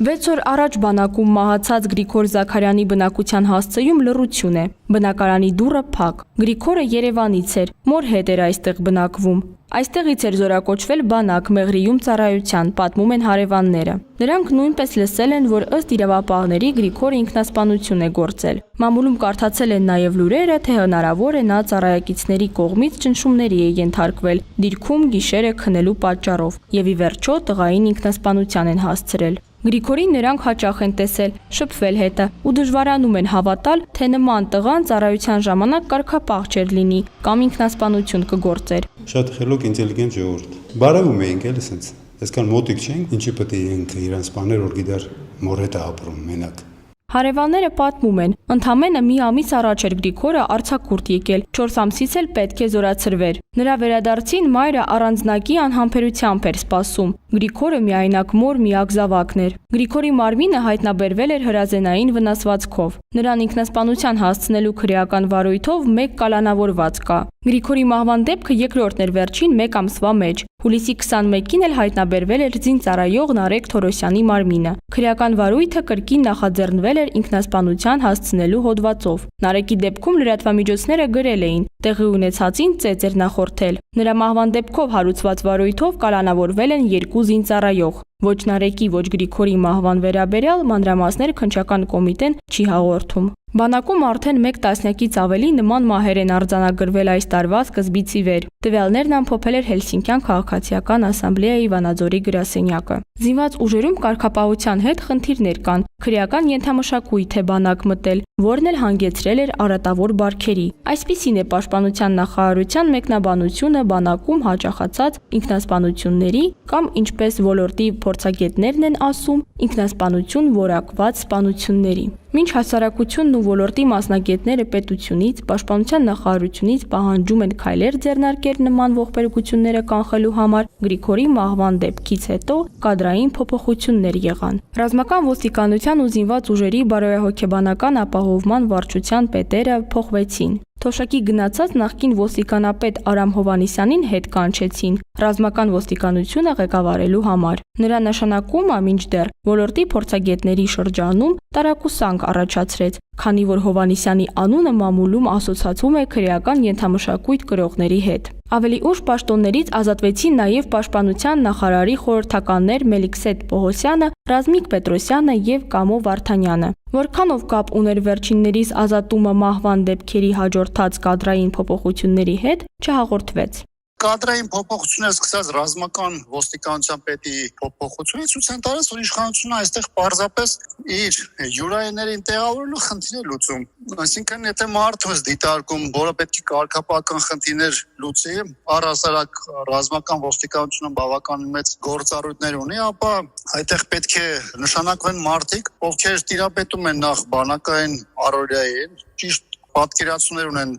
6 օր առաջ բանակում մահացած Գրիգոր Զաքարյանի բնակության հասցեում լռություն է։ Բնակարանի դուռը փակ։ Գրիգորը Երևանից էր, մոր հետ էր այստեղ բնակվում։ Այստեղից էր զորակոչվել բանակ Մեղրիում ծառայության, պատմում են հարևանները։ Նրանք նույնպես լսել են, որ ըստ իրավապահների Գրիգորը ինքնասպանություն է գործել։ Մամուլում կարդացել են նաև լուրերը, թե հնարավոր է նա ծառայակիցների կողմից ճնշումների է ենթարկվել, դիրքում գիշերը քնելու պատճառով, եւ ի վերջո տղային ինքնասպանության են հասցրել։ Գրիգորին նրանք հաճախ են տեսել, շփվել հետը ու դժվարանում են հավատալ, թե նման տղան ծառայության ժամանակ կարգապահ չէր լինի կամ ինքնասպանություն կգործեր։ Շատ խելոք ինտելիգենտ ժողովուրդ։ Բարևում էինք էլ ասենց։ Այսքան մոտիկ չենք, ինչի պետք է իրան սպաներ, որ գիտար մոր հետ է ապրում մենակ։ Հարևանները պատմում են, ընդամենը մի ամիս առաջ էր Գրիգորը արձակուրդ եկել, 4 ամսից էլ պետք է զորացրվեր։ Նրա վերադարձին մայրը առանձնակի անհամբերությամբ էր սպասում։ Գրիգորը միայնակ մոր միակ զավակն էր։ Գրիգորի մարմինը հայտնաբերվել էր հրազենային վնասվածքով։ Նրան ինքնասպանության հասցնելու քրեական վարույթով մեկ կալանավորված կա։ Գրիգորի մահվան դեպքը երկրորդն էր վերջին 1 ամսվա մեջ։ Հուլիսի 21-ին էլ հայտնաբերվել էր զինծառայող Նարեկ Թորոսյանի մարմինը։ Քրեական վարույթը կրկին նախաձեռնվել էր ինքնասպանության հասցնելու հոդվածով։ Նարեկի դեպքում լրատվամիջոցները գրել էին. տեղի ունեցածին ծեծ էր նախորդել։ Նրա մահվան դեպքով հարուցված վարույթով կալանավորվել են 2 զինծառայող։ Ոչ Նարեկի, ոչ Գրիգորի մահվան վերաբերյալ մանրամասներ քննչական կոմիտեն չի հաղորդում։ Բանակում արդեն 1 տասնյակից ավելի նման մահեր են արձանագրվել այս տարվա սկզբից ի վեր։ Տվյալներն ամփոփել էր Հելսինկյան քաղաքացիական ասամբլեայի Վանաձորի գրասենյակը։ Զինված ուժերում կարգապահության հետ խնդիրներ կան։ Քրեական ենթամշակույթ է բանակ մտել, որն էլ հանգեցրել էր արատավոր բարքերի։ Այսպիսին է Պաշտպանության նախարարության մեկնաբանությունը բանակում հաճախացած ինքնասպանությունների կամ ինչպես ոլորտի փորձագետներն են ասում, ինքնասպանություն որակված սպանությունների։ Մինչ հասարակությունն ու ոլորտի մասնագետները պետությունից, Պաշտպանության նախարարությունից պահանջում են քայլեր ձեռնարկել նման ողբերգությունները կանխելու համար, Գրիգորի մահվան դեպքից հետո կադրային փոփոխություններ եղան։ Ռազմական ոստիկանության ու զինված ուժերի բարոյահոգեբանական ապահովման վարչության պետերը փոխվեցին։ Թոշակի գնացած նախկին ոստիկանապետ Արամ Հովանիսյանին հետ կանչեցին ռազմական ոստիկանությունը ղեկավարելու համար։ Նրա նշանակումը մինչդեռ ոլորտի փորձագետների շրջանում տարակուսանք առաջացրեց, քանի որ Հովանիսյանի անունը մամուլում ասոցացվում է քրեական ենթամշակույթ կրողների հետ։ Ավելի ուշ պաշտոններից ազատվեցին նաև Պաշտպանության նախարարի խորհրդականներ Մելիքսետ Պողոսյանը, Ռազմիկ Պետրոսյանը եւ Կամո Վարդանյանը։ Որքանով կապ ուներ վերջիններիս ազատումը մահվան դեպքերի հաջորդած կադրային փոփոխությունների հետ, չհաղորդվեց։ Կադրային փոփոխությունները սկսած ռազմական ոստիկանության պետի փոփոխությունից ցույց տալիս, որ իշխանությունը այստեղ պարզապես իր յուրայիներին տեղավորելու խնդիր է լուծում։ Այսինքն, եթե մարդը դիտարկում, որը պետք է կարգապահական խնդիրներ լուծի, առհասարակ ռազմական ոստիկանությունը բավական մեծ գործառույթներ ունի, ապա այդտեղ պետք է նշանակվեն մարդիկ, ովքեր տիրապետում են նախ բանակային առօրյային, ճիշտ պատկերացումներ ունեն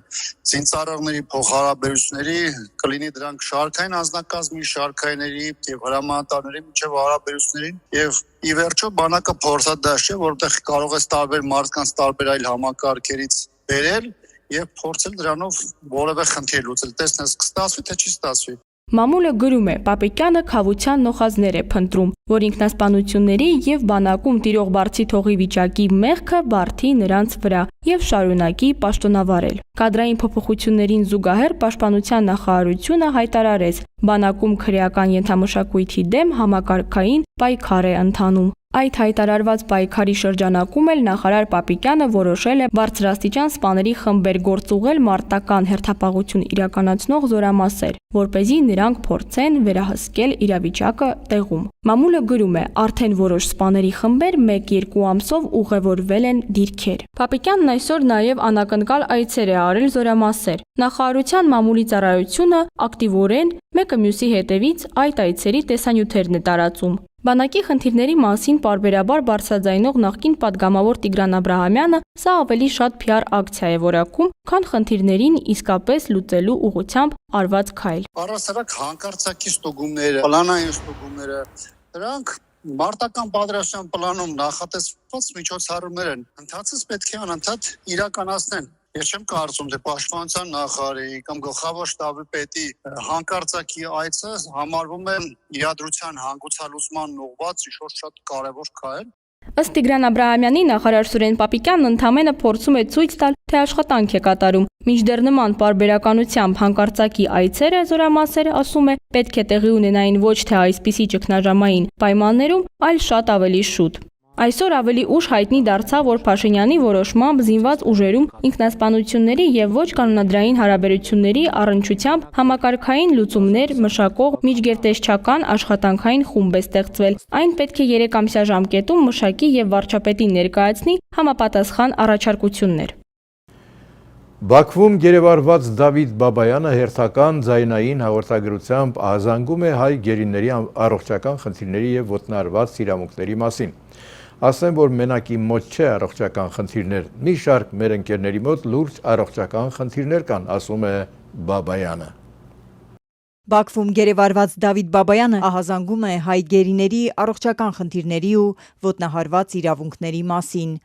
զինծառայողների փոխհարաբերությունների, կլինի դրանք շարքային անձնակազմի, շարքայինների եւ հրամանատարների միջև հարաբերություններին եւ ի վերջո բանակը փորձադաշ է, որտեղ կարող է տարբեր մարդկանց տարբեր այլ համակարգերից բերել եւ փորձել դրանով որևէ խնդիր լուծել, տեսնես կստացվի թե չի ստացվի։ Մամուլը գրում է, Պապիկյանը խավության նոխազներ է փնտրում, որ ինքնասպանությունների եւ բանակում տիրող բարձի թողի վիճակի մեղքը բարթի նրանց վրա եւ շարունակի պաշտոնավարել։ Կադրային փոփոխություններին զուգահեռ Պաշտպանության նախարարությունը հայտարարեց, բանակում քրեական ենթամշակույթի դեմ համակարգային պայքար է ընթանում։ Այդ հայտարարված պայքարի շրջանակում էլ նախարար Պապիկյանը որոշել է բարձրաստիճան սպաների խմբեր գործուղել մարտական հերթապահություն իրականացնող զորամասեր, որպեսզի նրանք փորձեն վերահսկել իրավիճակը տեղում։ Մամուլը գրում է, արդեն որոշ սպաների խմբեր 1-2 ամսով ուղևորվել են դիրքեր։ Պապիկյանն այսօր նաև անակնկալ այցեր է արել զորամասեր։ Նախարարության մամուլի ծառայությունը ակտիվորեն մեկը մյուսի հետևից այդ այցերի տեսանյութերն է տարածում։ Բանակի խնդիրների մասին պարբերաբար բարձրաձայնող նախկին падգամավոր Տիգրան Աբրահամյանը սա ավելի շատ PR ակցիա է որակում, քան խնդիրներին իսկապես լուծելու ուղղությամբ արված քայլ։ Առհասարակ հանկարծակի ստուգումները, պլանային ստուգումները, դրանք մարտական պատրաստության պլանում նախատեսված միջոցառումներ են։ Ընթացից պետք է անընդհատ իրականացնեն։ Ես չեմ կարծում, թե Պաշտպանության նախարարի կամ գլխավոր շտաբի պետի հանկարծակի այցը համարվում է իրադրության հանգուցալուծման ուղղված ինչ-որ շատ կարևոր քայլ։ Ըստ Տիգրան Աբրահամյանի, նախարար Սուրեն Պապիկյանն ընդամենը փորձում է ցույց տալ, թե աշխատանք է կատարում։ Մինչդեռ նման պարբերականությամբ հանկարծակի այցերը զորամասերը, ասում է, պետք է տեղի ունենային ոչ թե այսպիսի ճգնաժամային պայմաններում, այլ շատ ավելի շուտ։ Այսօր ավելի ուշ հայտնի դարձավ, որ Փաշինյանի որոշմամբ զինված ուժերում ինքնասպանությունների եւ ոչ կանոնադրային հարաբերությունների առնչությամբ համակարգային լուծումներ մշակող միջգերտեսչական աշխատանքային խումբ է ստեղծվել։ Այն պետք է 3-ամսյա ժամկետում մշակի եւ վարչապետին ներկայացնի համապատասխան առաջարկություններ։ Բաքվում գերեվարված Դավիթ Բաբայանը հերթական ձայնային հաղորդագրությամբ ահազանգում է հայ գերիների առողջական խնդիրների եւ ոտնահարված իրավունքների մասին։ Ասեմ, որ մենակ իմ մոտ չէ առողջական խնդիրներ, մի շարք մեր ընկերների մոտ լուրջ առողջական խնդիրներ կան, ասում է Բաբայանը։ Բաքվում գերեվարված Դավիթ Բաբայանը ահազանգում է հայ գերիների առողջական խնդիրների ու ոտնահարված իրավունքների մասին։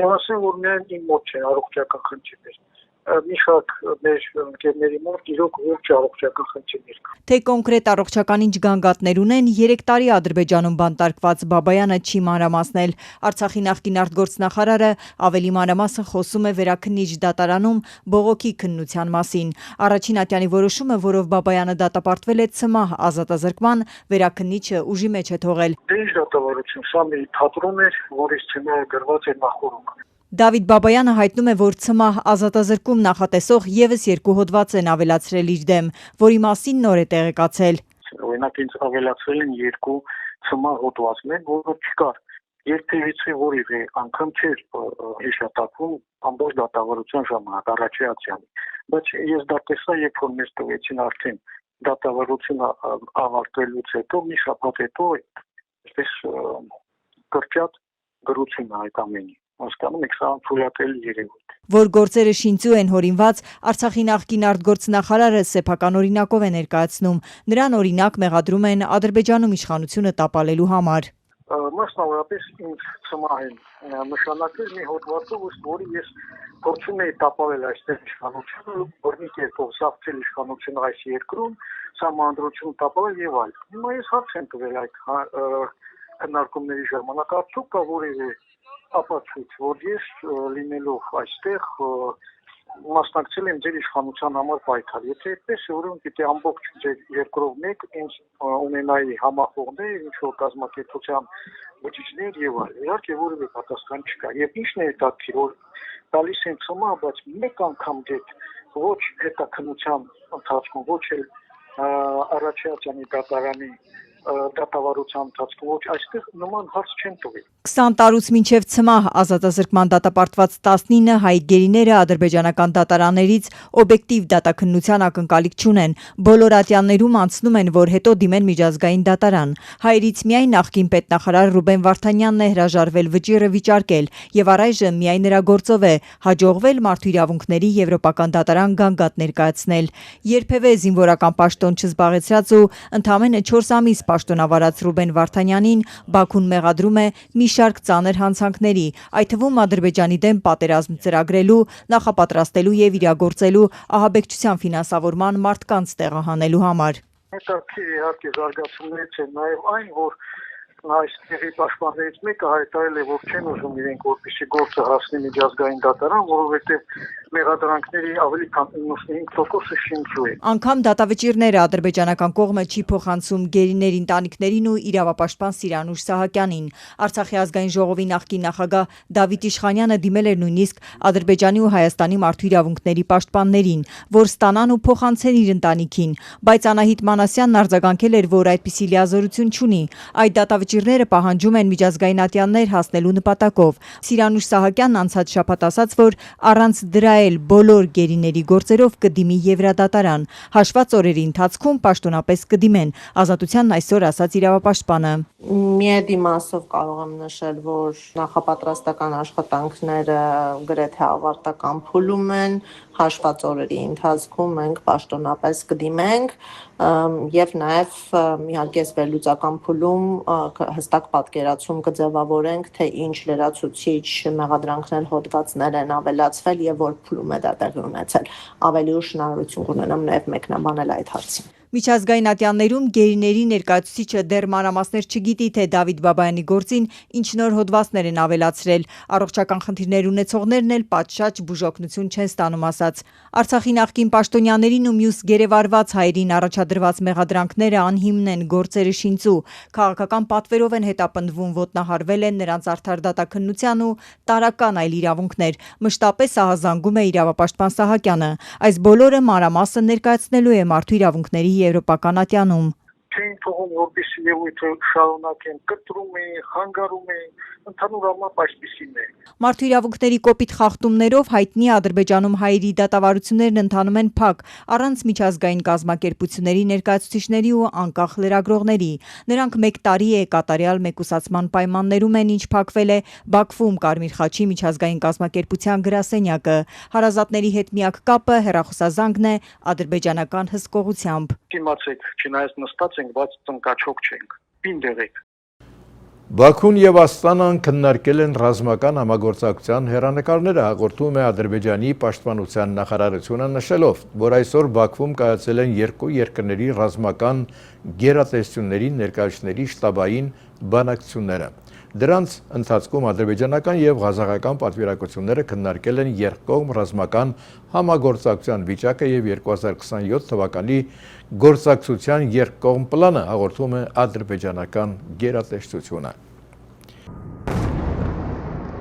Եվ ասեմ, որ միայն իմ մոտ չէ առողջական խնդիրներ։ Մի շարք մեր ընկերների մոտ իրոք ողջ առողջական խնդիրներ կան։ Թե կոնկրետ առողջական ինչ գանգատներ ունեն, 3 տարի Ադրբեջանում բանտարկված Բաբայանը չի մանրամասնել։ Արցախի նախկին արտգործնախարարը ավելի մանրամասն խոսում է վերաքննիչ դատարանում բողոքի քննության մասին։ Առաջին ատյանի որոշումը, որով Բաբայանը դատապարտվել է ցմահ ազատազրկման, վերաքննիչը ուժի մեջ է թողել։ Դե ինչ դատավարություն, սա մի թատրոն էր, որի սցենարը գրված էր նախորդ։ Դավիթ Բաբայանը հայտնում է, որ ցմահ ազատազրկում նախատեսող եւս 2 հոդված են ավելացրել իր դեմ, որի մասին նոր է տեղեկացել։ Օրինակ ինձ ավելացրել են 2 ցմահ հոդվածներ, որը չկար։ Երբևիցե որևէ անգամ չէր հիշատակվում ամբողջ դատավարության ժամանակ առաջի ատյանի։ Բայց ես դա տեսա, երբ որ մեզ տվեցին արդեն դատավարությունը ավարտելուց հետո, մի շաբաթ հետո, այսպես կրճատ գրություն այդ ամենի։ Հասկանում եք, սա թույլատրելի երևույթ։ Որ գործերը շինծու են հորինված, Արցախի նախկին արտգործնախարարը սեփական օրինակով է ներկայացնում։ Նրան օրինակ մեղադրում են Ադրբեջանում իշխանությունը տապալելու համար։ Մասնավորապես ինձ ցմահ են նշանակել մի հոդվածով, ըստ որի ես փորձում եի տապալել այստեղ իշխանությունը, որ մի կերպով սաղցել իշխանությունը այս երկրում, սահմանադրություն տապալել եւ այլն։ Հիմա ես հարց եմ տվել այդ քննարկումների ժամանակ, արդյոք կա որևէ ապացույց, որ ես լինելով այստեղ մասնակցել եմ ձեր իշխանության համար պայքար։ Եթե այդպես է, ուրեմն պիտի ամբողջ ձեր երկրով մեկ ինձ ունենայի համախոհներ, ինչ-որ կազմակերպության բջիջներ եւ այլն։ Իհարկե որևէ պատասխան չկա։ Եվ ինչն է հետաքրքիր, որ տալիս են ցմահ, բայց մեկ անգամ դեպ ոչ հետաքննության ընթացքում, ոչ էլ առաջացանի դատարանի դատավարության ընթացքում, ոչ այստեղ նման հարց չեն տվել։ 20 տարուց մինչև ցմահ ազատազրկման դատապարտված 19 հայ գերիները ադրբեջանական դատարաններից օբյեկտիվ դատաքննության ակնկալիք չունեն։ Բոլոր ատյաններում անցնում են, որ հետո դիմեն միջազգային դատարան։ Հայերից միայն նախկին պետնախարար Ռուբեն Վարդանյանն է հրաժարվել վճիռը վիճարկել եւ առայժմ միայն նրա գործով է հաջողվել մարդու իրավունքների եվրոպական դատարան գանգատ ներկայացնել։ Երբևէ զինվորական պաշտոն չզբաղեցրած ու ընդամենը 4 ամիս պաշտոնավարած Ռուբեն Վարդանյանին Բաքուն մեղադրում է մի շարք ծանր հանցանքների, այդ թվում Ադրբեջանի դեմ պատերազմ ծրագրելու, նախապատրաստելու եւ իրագործելու ահաբեկչության ֆինանսավորման մարդկանց տեղահանելու համար։ Հետաքրքիր իհարկե զարգացումներից է նաեւ այն, որ այստեղի պաշտպաններից մեկը հայտարարել է, որ չեն ուզում իրենք որպեսզի գործը հասնի միջազգային դատարան, որովհետև մեղադրանքների ավելի քան 95%-ը շինչու է։ Անգամ դատավճիռները ադրբեջանական կողմը չի փոխանցում գերիների ընտանիքներին ու իրավապաշտպան Սիրանուշ Սահակյանին։ Արցախի ազգային ժողովի նախկին նախագահ Դավիթ Իշխանյանը դիմել էր նույնիսկ Ադրբեջանի ու Հայաստանի մարդու իրավունքների պաշտպաններին, որ ստանան ու փոխանցեն իր ընտանիքին, բայց Անահիտ Մանասյանն արձագանքել էր, որ այդպիսի լիազորություն չունի։ Այդ դատավճիռները պահանջում են միջազգային ատյաններ հասնելու նպատակով։ Սիրանուշ Սահակյանն անցած շաբաթ ասաց, որ առանց դրա էլ բոլոր գերիների գործերով կդիմի Եվրադատարան։ Հաշված օրերի ընթացքում պաշտոնապես կդիմեն, Ազատությանն այսօր ասաց իրավապաշտպանը։ Միեդիմասով կարող եմ նշել, որ նախապատրաստական աշխատանքները գրեթե ավարտական փուլում են, հաշված օրերի ընթացքում մենք պաշտոնապես կդիմենք եւ նաեւ իհարկե վերլուծական փուլում հստակ պատկերացում կձևավորենք, թե ինչ լրացուցիչ մեղադրանքներ, հոդվածներ են ավելացվել եւ որ փուլում է դա տեղի ունեցել։ Ավելի ուշ հնարավորություն կունենամ նաեւ մեկնաբանել այդ հարցին։ Միջազգային ատյաններում գերիների ներկայացուցիչը դեռ մանրամասներ չգիտի, թե Դավիթ Բաբայանի գործին ինչ նոր հոդվածներ են ավելացրել։ Առողջական խնդիրներ ունեցողներն էլ պատշաճ բուժօգնություն չեն ստանում ասաց։ Արցախի նախկին պաշտոնյաներին ու մյուս գերեվարված հայերին առաջադրված մեղադրանքները անհիմն են, գործերը շինծու։ Քաղաքական պատվերով են հետապնդվում, ոտնահարվել են նրանց արդար դատաքննության ու տարական այլ իրավունքներ։ Մշտապես ահազանգում է իրավապաշտպան Սահակյանը։ Այս բոլորը մանրամասը ներկայացնելու է մարդու իրավունքների եվրոպական ատյանում։ Չէին թողում, որպեսզի ելույթը շարունակեն, կտրում էին, խանգարում էին, ընդհանուր առմամբ այսպիսին է։ Մարդու իրավունքների կոպիտ խախտումներով հայտնի Ադրբեջանում հայերի դատավարություններն ընթանում են փակ, առանց միջազգային կազմակերպությունների ներկայացուցիչների ու անկախ լրագրողների։ Նրանք 1 տարի է կատարյալ մեկուսացման պայմաններում են, ինչ փակվել է Բաքվում Կարմիր խաչի միջազգային կազմակերպության գրասենյակը։ Հարազատների հետ միակ կապը հեռախոսազանգն է ադրբեջանական հսկողությամբ։ Իմացեք, չնայած նստած ենք, բայց տնկաչոք չենք։ Պինդ եղեք։ Բաքուն եւ Աստանան քննարկել են ռազմական համագործակցության հեռանկարները, հաղորդում է Ադրբեջանի պաշտպանության նախարարությունը, նշելով, որ այսօր Բաքվում կայացել են երկու երկրների ռազմական գերատեսչությունների ներկայացուցիչների շտաբային բանակցությունները։ Դրանց ընթացքում ադրբեջանական եւ ղազախական պատվիրակությունները քննարկել են երկկողմ ռազմական համագործակցության վիճակը եւ 2027 թվականի գործակցության երկկողմ պլանը, հաղորդում է ադրբեջանական գերատեսչությունը։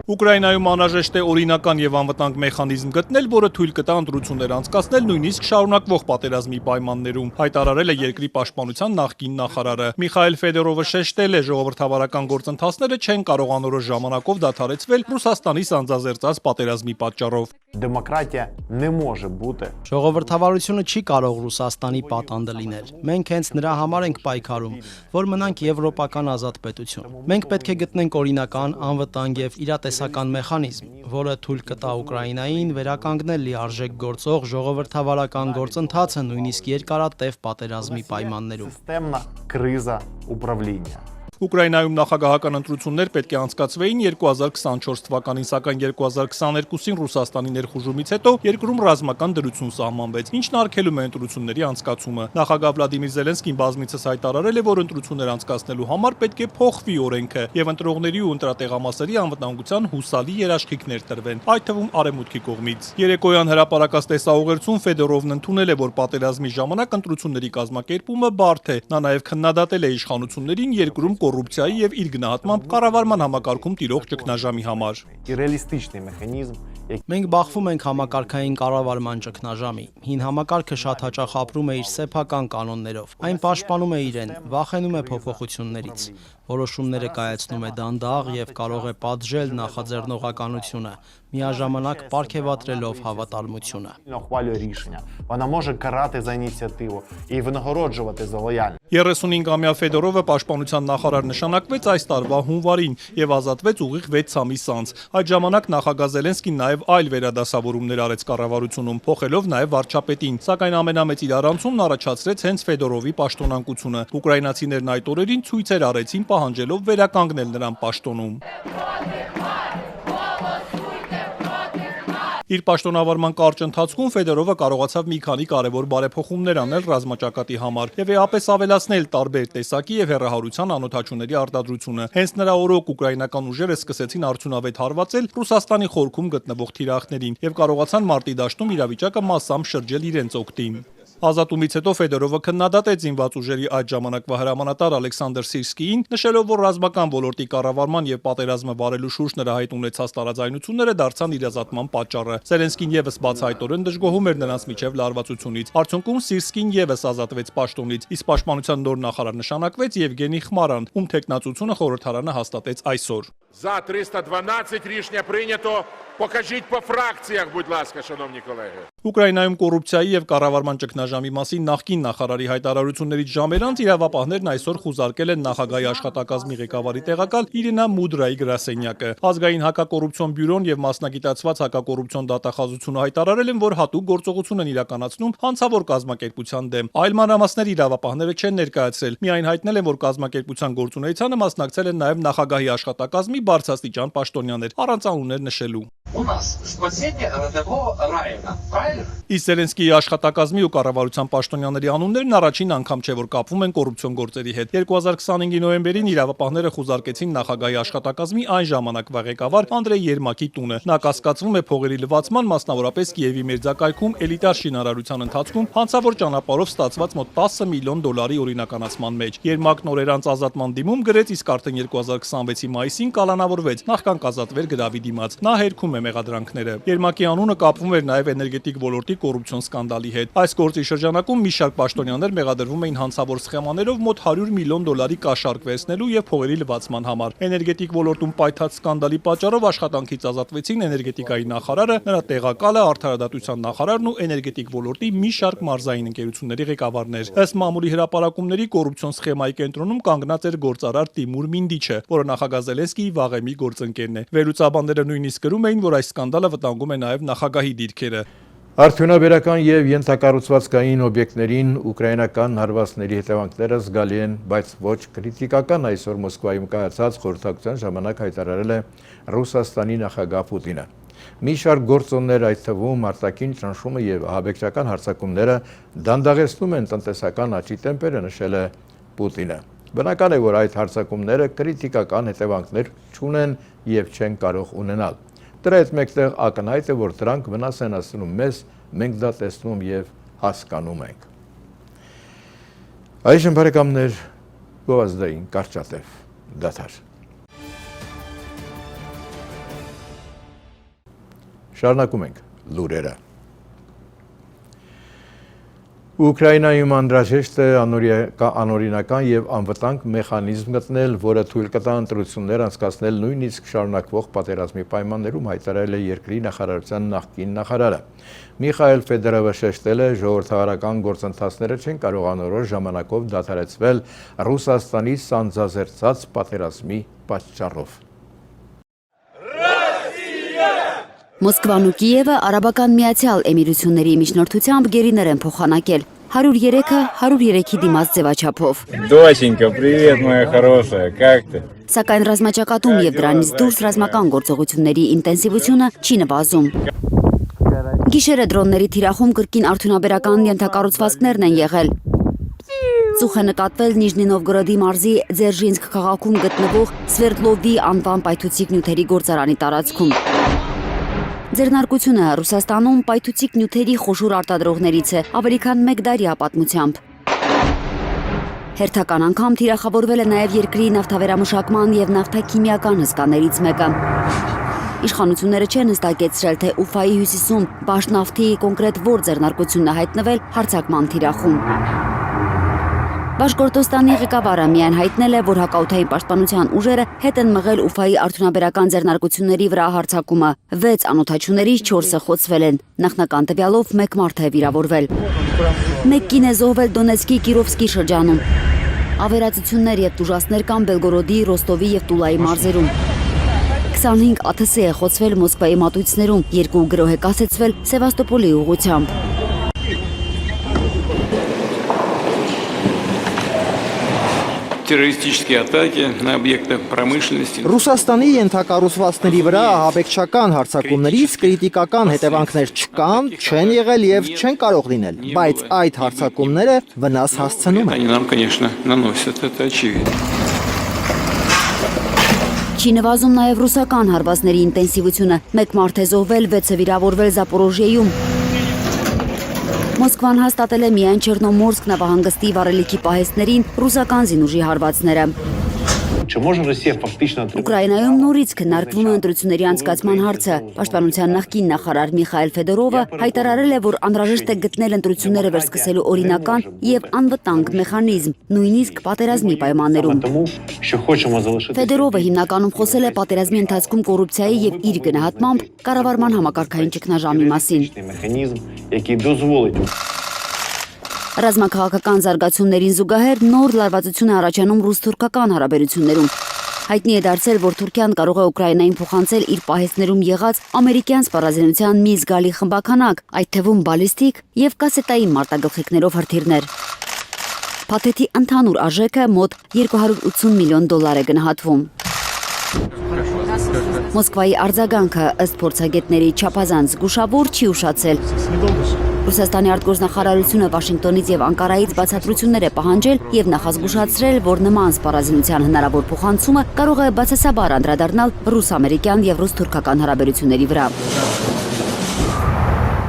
Ուկրաինայում անհրաժեշտ է օրինական եւ անվտանգ մեխանիզմ գտնել, որը թույլ կտա ընտրություններ անցկացնել նույնիսկ շարունակվող պատերազմի պայմաններում, հայտարարել է երկրի պաշտպանության նախկին նախարարը։ Միխայել Ֆեդորովը շեշտել է, ժողովրդավարական գործընթացները չեն կարող անորոշ ժամանակով դադարեցվել Ռուսաստանի սանձազերծած պատերազմի պատճառով։ Դեմոկրատիա не може бути։ Ժողովրդավարությունը չի կարող Ռուսաստանի պատանդը լինել։ Մենք հենց նրա համար ենք պայքարում, որ մնանք եվրոպական ազատ պետություն։ Մենք պետք է գտնենք օրինական, անվտանգ եւ իրատեսական մեխանիզմ, որը թույլ կտա Ուկրաինային վերականգնել լիարժեք գործող ժողովրդավարական գործընթացը նույնիսկ երկարատև պատերազմի պայմաններում։ Системна криза управління։ Ուկրաինայում նախագահական ընտրություններ պետք է անցկացվեին 2024 թվականին, սակայն 2022-ին Ռուսաստանի ներխուժումից հետո երկրում ռազմական դրություն սահմանվեց, ինչն արգելում է ընտրությունների անցկացումը։ Նախագահ Վլադիմիր Զելենսկին բազմիցս հայտարարել է, որ ընտրություններ անցկացնելու համար պետք է փոխվի օրենքը եւ ընտրողների ու ընտրատեղամասերի անվտանգության հուսալի երաշխիքներ տրվեն, այդ թվում Արևմուտքի կողմից։ Երեկոյան հրապարակած տեսաուղերձում Ֆեդորովն ընդունել է, որ պատերազմի ժամանակ ընտրությունների կազմակերպումը բարդ է։ Նա նաեւ քննադատել է իշխանություններին երկրում կոռուպցիայի եւ իր գնահատմամբ կառավարման համակարգում տիրող ճգնաժամի համար։ Реалістичний մեխանիզм։ Մենք բախվում ենք համակարգային կառավարման ճգնաժամի։ Հին համակարգը շատ հաճախ ապրում է իր սեփական կանոններով։ Այն պաշտպանում է իրեն, վախենում է փոփոխություններից։ Որոշումները կայացնում է դանդաղ եւ կարող է պատժել նախաձեռնողականությունը, միաժամանակ պարգևատրելով հավատարմությունը։ Ухвалює рішення. Вона може карати за ініціативу і винагороджувати за лояльність։ 35-ամյա Ֆեդորովը պաշտպանության նախարար նշանակվեց այս տարվա հունվարին եւ ազատվեց ուղիղ 6 ամիս անց։ Այդ ժամանակ նախագահ Զելենսկին նաեւ այլ վերադասավորումներ արեց կառավարությունում, փոխելով նաեւ վարչապետին, սակայն ամենամեծ իրարանցումն առաջացրեց հենց Ֆեդորովի պաշտոնակությունը։ Ուկրաինացիներն այդ օրերին ցույցեր արեցին, պահանջելով վերականգնել նրան պաշտոնում։ Իր պաշտոնավարման կարճ ընթացքում Ֆեդորովը կարողացավ մի քանի կարևոր բարեփոխումներ անել ռազմաճակատի համար եւ էապես ավելացնել տարբեր տեսակի եւ հեռահարության անօթաչուների արտադրությունը։ Հենց նրա օրոք ուկրաինական ուժերը սկսեցին արդյունավետ հարվածել Ռուսաստանի խորքում գտնվող թիրախներին եւ կարողացան մարտի դաշտում իրավիճակը massամբ շրջել իրենց օգտին։ Ազատումից հետո Ֆեդորովը քննադատեց զինված ուժերի այդ ժամանակվա հրամանատար Ալեքսանդր Սիրսկիին, նշելով, որ ռազմական ոլորտի կառավարման եւ պատերազմը վարելու շուրջ նրա հայտ ունեցած տարաձայնությունները դարձան իրազատման պատճառը։ Զելենսկին եւս բացահայտորեն դժգոհում էր նրանց միջև լարվածությունից։ Արդյունքում Սիրսկին եւս ազատվեց պաշտոնից, իսկ պաշտպանության նոր նախարար նշանակվեց Եվգենի Խմարան, ում թեկնածությունը խորհրդարանը հաստատեց այսօր։ За 312 рішення прийнято. Покажіть по фракціях, будь ласка, шановні колеги. Ուկրաինայում կոռուպցիայի եւ կառավարման ճգնաժամի մասին նախկին նախարարի հայտարարություններից ժամեր անց իրավապահներն այսօր խուզարկել են նախագահի աշխատակազմի ղեկավարի տեղակալ Իրինա Մուդրայի գրասենյակը։ Ազգային հակակոռուպցիոն բյուրոն եւ մասնագիտացված հակակոռուպցիոն դատախազությունը հայտարարել են, որ հատուկ գործողություն են իրականացնում հանցավոր կազմակերպության դեմ։ Այլ մանրամասներ իրավապահները չեն ներկայացրել, միայն հայտնել են, որ կազմակերպության գործունեությանը մասնակցել են նաեւ նախագահի աշխատակազմի բարձրաստիճան պաշտոնյաներ, առանց անուններ նշելու։ У нас спасение родового Раина, правильно? Իսկ Զելենսկիի աշխատակազմի ու կառավարության պաշտոնյաների անուններն առաջին անգամ չէ, որ կապվում են կոռուպցիոն գործերի հետ։ 2025-ի նոյեմբերին իրավապահները խուզարկեցին նախագահի աշխատակազմի այն ժամանակվա ղեկավար Անդրեյ Երմակի տունը։ Նա կասկածվում է փողերի լվացման, մասնավորապես Կիևի մերձակայքում էլիտար շինարարության ընթացքում հանցավոր ճանապարհով ստացված մոտ $10 միլիոն օրինականացման մեջ։ Երմակն օրեր անց ազատման դիմում գրեց, իսկ արդեն 2026-ի մայիսին կալանավորվեց, նախքան կազատվեր գրավի դիմաց։ Նա հերքում է մեղադրանքները։ Երմակի անունը կապվում էր նաև էներգետիկ ոլորտի կոռուպցիոն սկանդալի հետ։ Այս գործի շրջանակում մի շարք պաշտոնյաներ մեղադրվում էին հանցավոր սխեմաներով մոտ $100 միլիոն կաշառք վերցնելու եւ փողերի լվացման համար։ Էներգետիկ ոլորտում պայթած սկանդալի պատճառով աշխատանքից ազատվեցին էներգետիկայի նախարարը, նրա տեղակալը, արդարադատության նախարարն ու էներգետիկ ոլորտի մի շարք մարզային ընկերությունների ղեկավարներ։ Ըստ մամուլի հրապարակումների կոռուպցիոն սխեմայի կենտրոնում կանգնած էր գործարար Տիմուր Մինդիչը, որը նախագահ Զելենսկիի վաղեմի գործընկերն է։ Վերլուծաբանները նույնիսկ գրում էին, որ այս սկանդալը վտանգում է նաև նախագահի դիրքերը։ Արդյունաբերական եւ ենթակառուցվածքային օբյեկտներին ուկրաինական հարվածների հետևանքները զգալի են, բայց ոչ քրիտիկական, այսօր Մոսկվայում կայացած խորհրդակցության ժամանակ հայտարարել է Ռուսաստանի նախագահ Պուտինը։ Մի շարք գործոններ, այդ թվում արտաքին ճնշումը եւ ահաբեկչական հարձակումները դանդաղեցնում են տնտեսական աճի տեմպերը, նշել է Պուտինը։ Բնական է, որ այդ հարձակումները քրիտիկական հետևանքներ չունեն եւ չեն կարող ունենալ։ Դրա հետ մեկտեղ ակնհայտ է, որ դրանք վնաս են հասցնում մեզ, մենք դա տեսնում եւ հասկանում ենք։ Այժմ բարեկամներ, գովազդային կարճատև դադար։ Շարունակում ենք լուրերը։ Ուկրաինայում անհրաժեշտ է անօրինական եւ անվտանգ մեխանիզմ գտնել, որը թույլ կտա ընտրություններ անցկացնել նույնիսկ շարունակվող պատերազմի պայմաններում, հայտարարել է երկրի նախարարության նախկին նախարարը։ Միխայել Ֆեդերովը շեշտել է, ժողովրդավարական գործընթացները չեն կարող անորոշ ժամանակով դադարեցվել Ռուսաստանի սանձազերծած պատերազմի պատճառով։ Մոսկվան ու Կիևը Արաբական Միացյալ Էմիրությունների միջնորդությամբ գերիներ են փոխանակել 103-ը 103-ի դիմաց ձևաչափով։ Доченька, привет, моя хорошая, как ты? Սակայն ռազմաճակատում եւ դրանից դուրս ռազմական գործողությունների ինտենսիվությունը չի նվազում։ Գիշերը դրոնների թիրախում կրկին արդյունաբերական ենթակառուցվածքներն են եղել։ Ծուխ է նկատվել Նիժնի Նովգորոդի մարզի Ձերժինսկ քաղաքում գտնվող Սվերդլովի անվան պայթուցիկ նյութերի գործարանի տարածքում։ Ձեռնարկությունը Ռուսաստանում պայթուցիկ նյութերի խոշոր արտադրողներից է, ավելի քան 1 դարյա պատմությամբ։ Հերթական անգամ թիրախավորվել է նաև երկրի նավթավերամշակման եւ նավթաքիմիական հսկաներից մեկը։ Իշխանությունները չեն հստակեցրել, թե Ուֆայի հյուսիսում բաշնավթի կոնկրետ որ ձեռնարկությունն է հայտնվել հարձակման թիրախում։ Բաշկորտոստանի ղեկավարը միայն հայտնել է, որ հակաօդային պաշտպանության ուժերը հետ են մղել Ուֆայի արդյունաբերական ձեռնարկությունների վրա հարձակումը։ 6 անօդաչուներից 4-ը խոցվել են։ Նախնական տվյալով 1 մարդ է վիրավորվել։ 1 կին է զոհվել Դոնեցկի Կիրովսկի շրջանում։ Ավերածություններ եւ տուժածներ կան Բելգորոդի, Ռոստովի եւ Տուլայի մարզերում։ 25 ԱԹՍ է խոցվել Մոսկվայի մատույցներում, 2 գրոհ է կասեցվել Սևաստոպոլի ուղղությամբ։ Terroristische атаки на объекты промышленности. Ռուսաստանի ենթակառուցվածքների վրա ահաբեկչական հարձակումներից քրիտիկական հետևանքներ չկան, չեն եղել եւ չեն կարող լինել, բայց այդ հարձակումները վնաս հասցնում են։ Они нам, конечно, наносят, это очевидно. Չի նվազում նաև ռուսական հարվածների ինտենսիվությունը։ 1 մարդ է զոհվել, 6-ը վիրավորվել Զապորոժիեում։ Մոսկվան հաստատել է միայն Չեռնոմորսկ նավահանգստի վառելիքի պահեստներին ռուսական զինուժի հարվածները։ Ուկրաինայում նորից քննարկվում է ընտրությունների անցկացման հարցը։ Պաշտպանության նախկին նախարար Միխայել Ֆեդորովը հայտարարել է, որ անհրաժեշտ է գտնել ընտրությունները վերսկսելու օրինական եւ անվտանգ մեխանիզմ, նույնիսկ պատերազմի պայմաններում։ Ֆեդորովը հիմնականում խոսել է պատերազմի ընթացքում կոռուպցիայի եւ իր գնահատմամբ կառավարման համակարգային ճգնաժամի մասին։ Ռազմաքաղաքական զարգացումներին զուգահեռ նոր լարվածություն է առաջանում ռուս-թուրքական հարաբերություններում։ Հայտնի է դարձել, որ Թուրքիան կարող է Ուկրաինային փոխանցել իր պահեստներում եղած ամերիկյան սպառազինության մի զգալի խմբականակ, այդ թվում բալիստիկ եւ կասետային մարտագլխիկներով հրթիռներ։ Փաթեթի ընդհանուր արժեքը մոտ $280 միլիոն է գնահատվում։ Մոսկվայի արձագանքը ըստ փորձագետների չափազանց զգուշավոր չի ուշացել։ Ռուսաստանի արտգործնախարարությունը Վաշինգտոնից եւ Անկարայից բացատրություններ է պահանջել եւ նախազգուշացրել, որ նման սպառազինության հնարավոր փոխանցումը կարող է բացասաբար անդրադառնալ ռուս-ամերիկյան եւ ռուս-թուրքական հարաբերությունների վրա։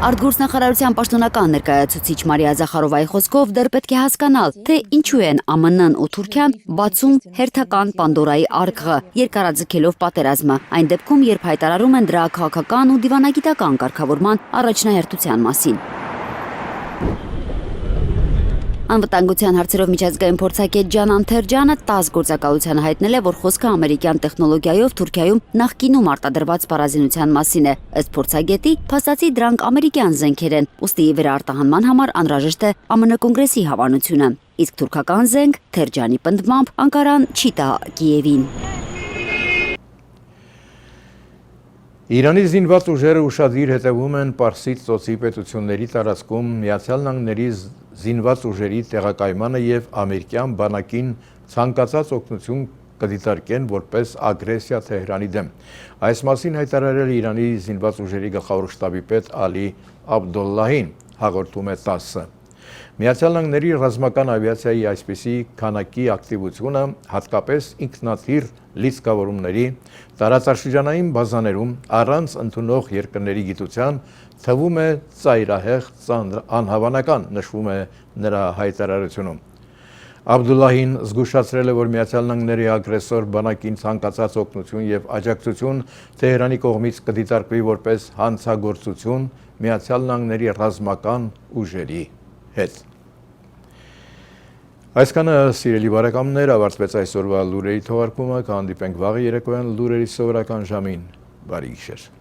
Արտգործնախարարության պաշտոնական ներկայացուցիչ Մարիա Զախարովայի խոսքով դեռ պետք է հասկանալ, թե ինչու են ԱՄՆ-ն ու Թուրքիան բացում հերթական Պանդորայի արկղը, երկարաձգելով պատերազմը, այն դեպքում, երբ հայտարարում են դրա քաղաքական ու դիվանագիտական կարգավորման առաջնահերթության մասին։ Անվտանգության հարցերով միջազգային փորձագետ Ջանան Թերջյանը 10 գործակալությանը հայտնել է, որ խոսքը ամերիկյան տեխնոլոգիայով Թուրքիայում նախկինում արտադրված սպառազինության մասին է։ Ըստ փորձագետի, փաստացի դրանք ամերիկյան զենքեր են, ուստի վերարտահանման համար անհրաժեշտ է ԱՄՆ կոնգրեսի հավանությունը։ Իսկ թուրքական զենք, Թերջյանի պնդմամբ, Անկարան չի տա Կիևին։ Իրանի զինված ուժերը ուշադիր հետևում են Պարսից ծոցի պետությունների տարածքում Միացյալ Նահանգների զինված ուժերի տեղակայմանը եւ ամերիկյան բանակին ցանկացած օգնություն կդիտարկեն որպես ագրեսիա Թեհրանի դեմ։ Այս մասին հայտարարել է Իրանի զինված ուժերի գլխավոր շտաբի պետ Ալի Աբդոլլահին, հաղորդում է ՏԱՍՍ-ը։ Միացյալ Նահանգների ռազմական ավիացիայի այսպիսի քանակի ակտիվությունը հատկապես ինքնաթիռ լիցքավորումների տարածաշրջանային բազաներում առանց ընդունող երկրների գիտության թվում է ծայրահեղ անհավանական, նշվում է նրա հայտարարությունում։ Աբդուլլահին զգուշացրել է, որ Միացյալ Նահանգների ագրեսոր բանակին ցանկացած օգնություն եւ աջակցություն Թեհրանի կողմից կդիտարկվի որպես հանցագործություն Միացյալ Նահանգների ռազմական ուժերի հետ։ Այսքանը, սիրելի բարեկամներ, ավարտվեց այսօրվա լուրերի թողարկումը, կհանդիպենք վաղը երեկոյան լուրերի սովորական ժամին։ Բարի գիշեր։